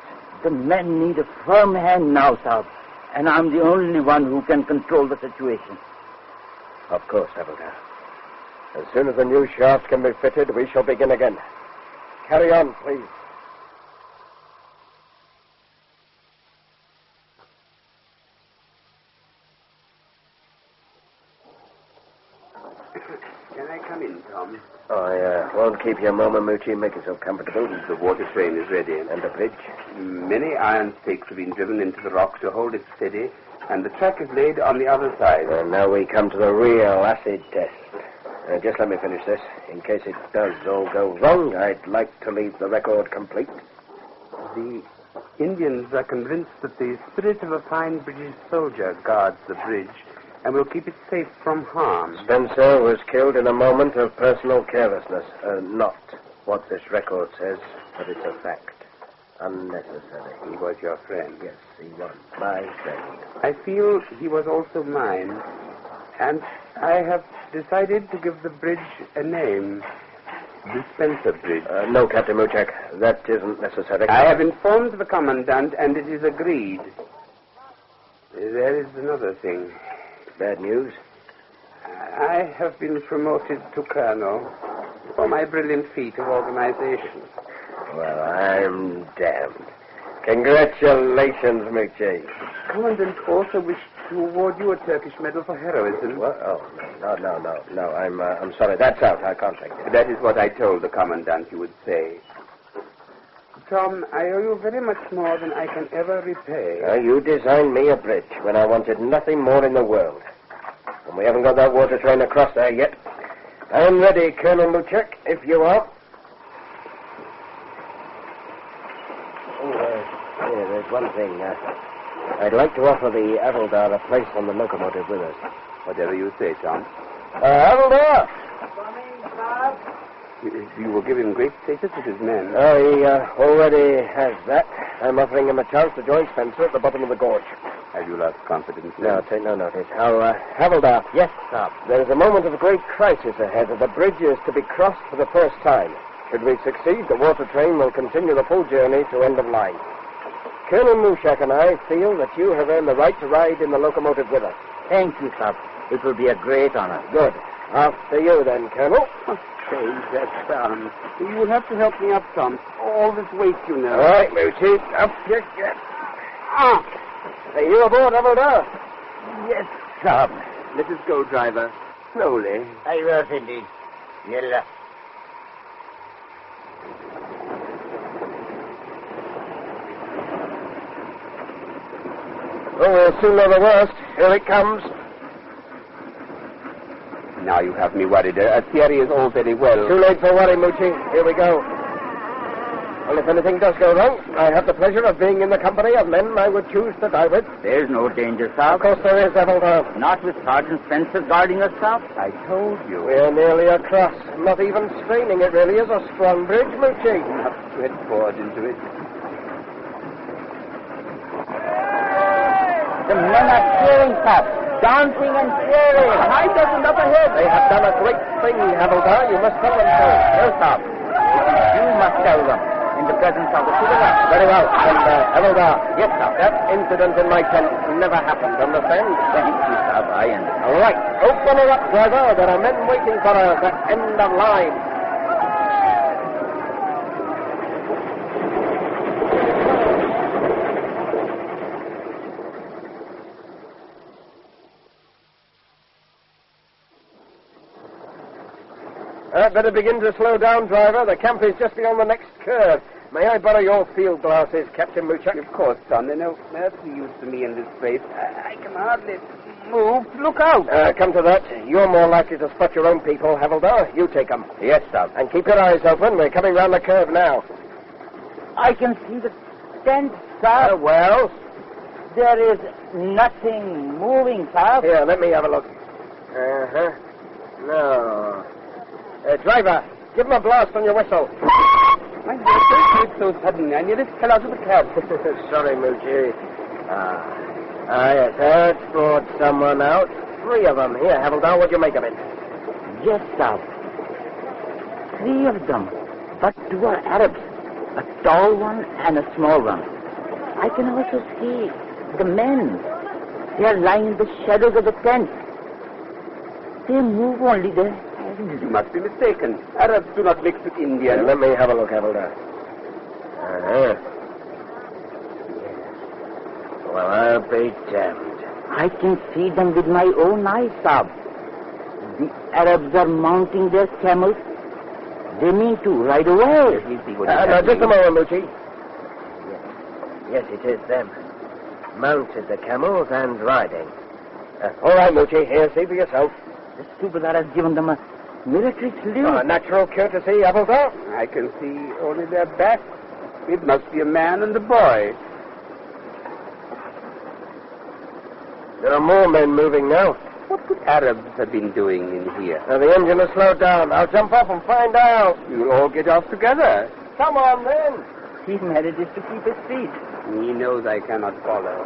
The men need a firm hand now, Sab. And I'm the only one who can control the situation. Of course, Havildar. As soon as the new shaft can be fitted, we shall begin again. Carry on, please. Can I come in, Tom? I won't keep you a moment, Moochie. Make yourself comfortable. The water train is ready. And the bridge? Many iron stakes have been driven into the rock to hold it steady, and the track is laid on the other side. And now we come to the real acid test. Just let me finish this. In case it does all go wrong, I'd like to leave the record complete. The Indians are convinced that the spirit of a fine British soldier guards the bridge and will keep it safe from harm. Spencer was killed in a moment of personal carelessness. Not what this record says, but it's a fact. Unnecessary. He was your friend. Yes, he was my friend. I feel he was also mine, and I have decided to give the bridge a name. The Spencer Bridge. No, Captain Moochak. That isn't necessary. I have informed the Commandant, and it is agreed. There is another thing. Bad news? I have been promoted to Colonel for my brilliant feat of organization. Well, I'm damned. Congratulations, Moochie. The Commandant also wished to award you a Turkish medal for heroism. What? Oh, no. I'm sorry. That's out. I can't take it. That is what I told the Commandant you would say. Tom, I owe you very much more than I can ever repay. You designed me a bridge when I wanted nothing more in the world. And we haven't got that water train across there yet. I'm ready, Colonel Moochak, if you are. There's one thing. I'd like to offer the Havildar a place on the locomotive with us. Whatever you say, Tom. Havildar! You will give him great status with his men. Oh, he already has that. I'm offering him a chance to join Spencer at the bottom of the gorge. Have you lost confidence? No, take no notice. Havildar. Yes, sir. There is a moment of great crisis ahead. The bridge is to be crossed for the first time. Should we succeed, the water train will continue the full journey to end of line. Colonel Mushak and I feel that you have earned the right to ride in the locomotive with us. Thank you, sir. It will be a great honor. Good. After you, then, Colonel. Say that, you will have to help me up some. All this weight, you know. All right, Moochie. Up you get. Are you aboard, Havildar? Yes, sir. Let us go, driver. Slowly. I will, indeed. Yalla. Oh, we'll soon know the worst. Here it comes. Now you have me worried. A theory is all very well. Too late for worry, Moochie. Here we go. Well, if anything does go wrong, I have the pleasure of being in the company of men I would choose to die with. There's no danger, sir. Of course there is, Havildar. Not with Sergeant Spencer guarding us, sir. I told you. We're nearly across. Not even straining. It really is a strong bridge, Moochie. Not sweat poured into it. The men are cheering, sir. Dancing and cheering. High doesn't up ahead. They have done a great thing, Havildar. You must tell them so. No, sir. You must tell them in the presence of the Subedar. Very well. And, Havildar. Yes, sir. That incident in my tent never happened, understand? Thank you, sir. I understand. All right. Open her up, driver. There are men waiting for us at end of line. Better begin to slow down, driver. The camp is just beyond the next curve. May I borrow your field glasses, Captain Muchak? Of course, son. They're no use to me in this place. I can hardly move. Look out. Come to that. You're more likely to spot your own people, Havildar. You take them. Yes, sir. And keep your eyes open. We're coming round the curve now. I can see the tent, sir. Well? There is nothing moving, sir. Here, let me have a look. Uh-huh. No. Driver, give him a blast on your whistle. My dear, it's so sudden. I nearly fell out of the cab. Sorry, Moochie. Yes, Earth brought someone out. 3 of them. Here, Havildar, what do you make of it? Yes, sir. 3 of them. But 2 are Arabs. A tall one and a small one. I can also see the men. They are lying in the shadows of the tent. They move only there. You must be mistaken. Arabs do not mix with Indians. Let me have a look, Havildar. Uh-huh. Well, I'll be damned. I can see them with my own eyes, sir. The Arabs are mounting their camels. They mean to ride away. Now, just a moment, Moochie. Yes, it is them. Mounted the camels and riding. All right, Moochie. Here, see for yourself. The Subedar has given them a military salute. Natural courtesy, Havildar. I can see only their backs. It must be a man and a boy. There are more men moving now. What could Arabs have been doing in here? Now, the engine has slowed down. I'll jump off and find out. You'll all get off together. Come on, then. He manages to keep his feet. He knows I cannot follow.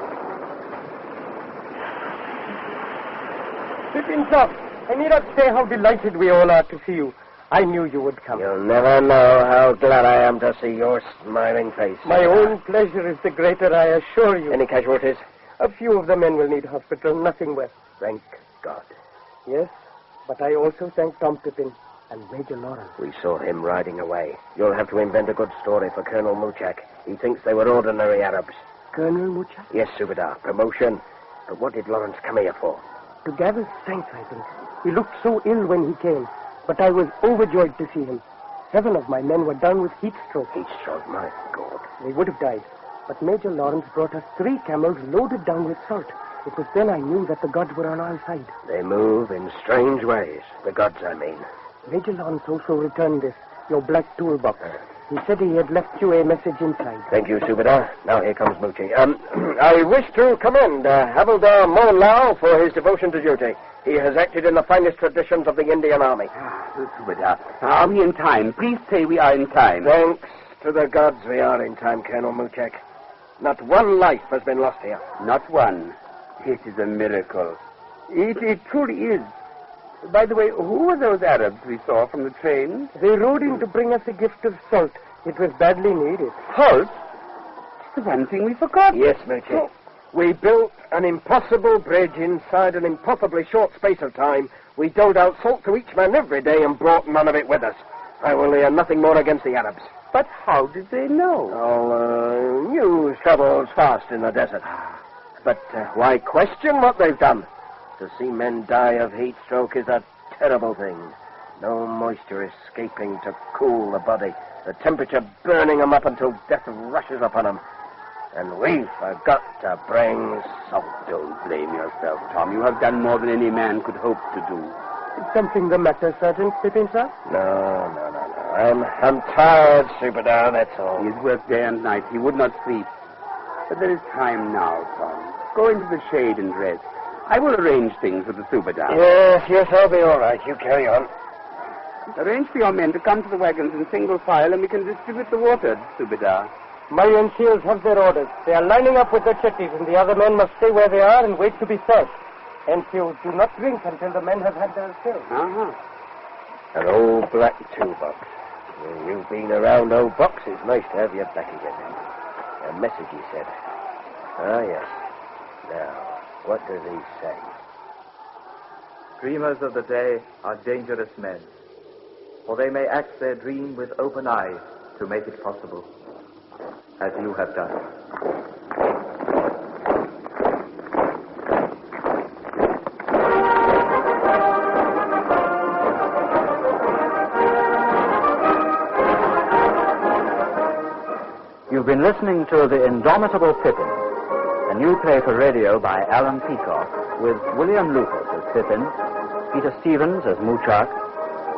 Pippin, sir. I need not say how delighted we all are to see you. I knew you would come. You'll never know how glad I am to see your smiling face. My own pleasure is the greater, I assure you. Any casualties? A few of the men will need hospital, nothing worse. Thank God. Yes, but I also thank Tom Pippin and Major Lawrence. We saw him riding away. You'll have to invent a good story for Colonel Muchak. He thinks they were ordinary Arabs. Colonel Muchak? Yes, Subedar. Promotion. But what did Lawrence come here for? To gather strength, I think. He looked so ill when he came, but I was overjoyed to see him. 7 of my men were down with heat stroke. Heat stroke, my God. They would have died. But Major Lawrence brought us 3 camels loaded down with salt. It was then I knew that the gods were on our side. They move in strange ways. The gods, I mean. Major Lawrence also returned this, your black toolbox. He said he had left you a message inside. Thank you, Subedar. Now here comes Moochie. I wish to commend Havildar Monlau for his devotion to duty. He has acted in the finest traditions of the Indian Army. Subedar, are we in time? Please say we are in time. Thanks to the gods we are in time, Colonel Muchek. Not one life has been lost here. Not one. It is a miracle. It truly is. By the way, who were those Arabs we saw from the train? They rode in to bring us a gift of salt. It was badly needed. Salt? It's the one thing we forgot. Yes, Muchek. Oh. We built an impossible bridge inside an impossibly short space of time. We doled out salt to each man every day and brought none of it with us. I will hear nothing more against the Arabs. But how did they know? News travels fast in the desert. But why question what they've done? To see men die of heat stroke is a terrible thing. No moisture escaping to cool the body. The temperature burning them up until death rushes upon them. And we've got to bring salt. Don't blame yourself, Tom. You have done more than any man could hope to do. Is something the matter, Sergeant Pippin, sir? No. I'm tired, Subedar, that's all. He has worked day and night. He would not sleep. But there is time now, Tom. Go into the shade and rest. I will arrange things with the Subedar. Yes, I'll be all right. You carry on. Arrange for your men to come to the wagons in single file, and we can distribute the water, Subedar. My NCOs have their orders. They are lining up with their chetties, and the other men must stay where they are and wait to be served. NCOs do not drink until the men have had their fill. An old black toolbox. You've been around old box. It's nice to have you back again. A message, he said. Ah, yes. Now, what does he say? Dreamers of the day are dangerous men, for they may act their dream with open eyes to make it possible, as you have done. You've been listening to The Indomitable Pippin, a new play for radio by Allan Peacock, with William Lucas as Pippin, Peter Stevens as Muchak,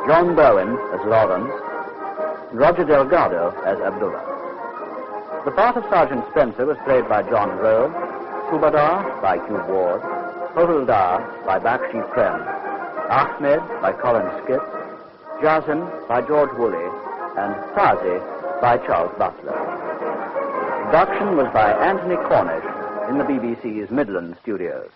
John Bowen as Lawrence, Roger Delgado as Abdullah. The part of Sergeant Spencer was played by John Rowe, Subedar by Hugh Ward, Havildar by Bakshi Prem, Ahmed by Colin Skip, Jazim by George Woolley, and Tazi by Charles Butler. Production was by Anthony Cornish in the BBC's Midland studios.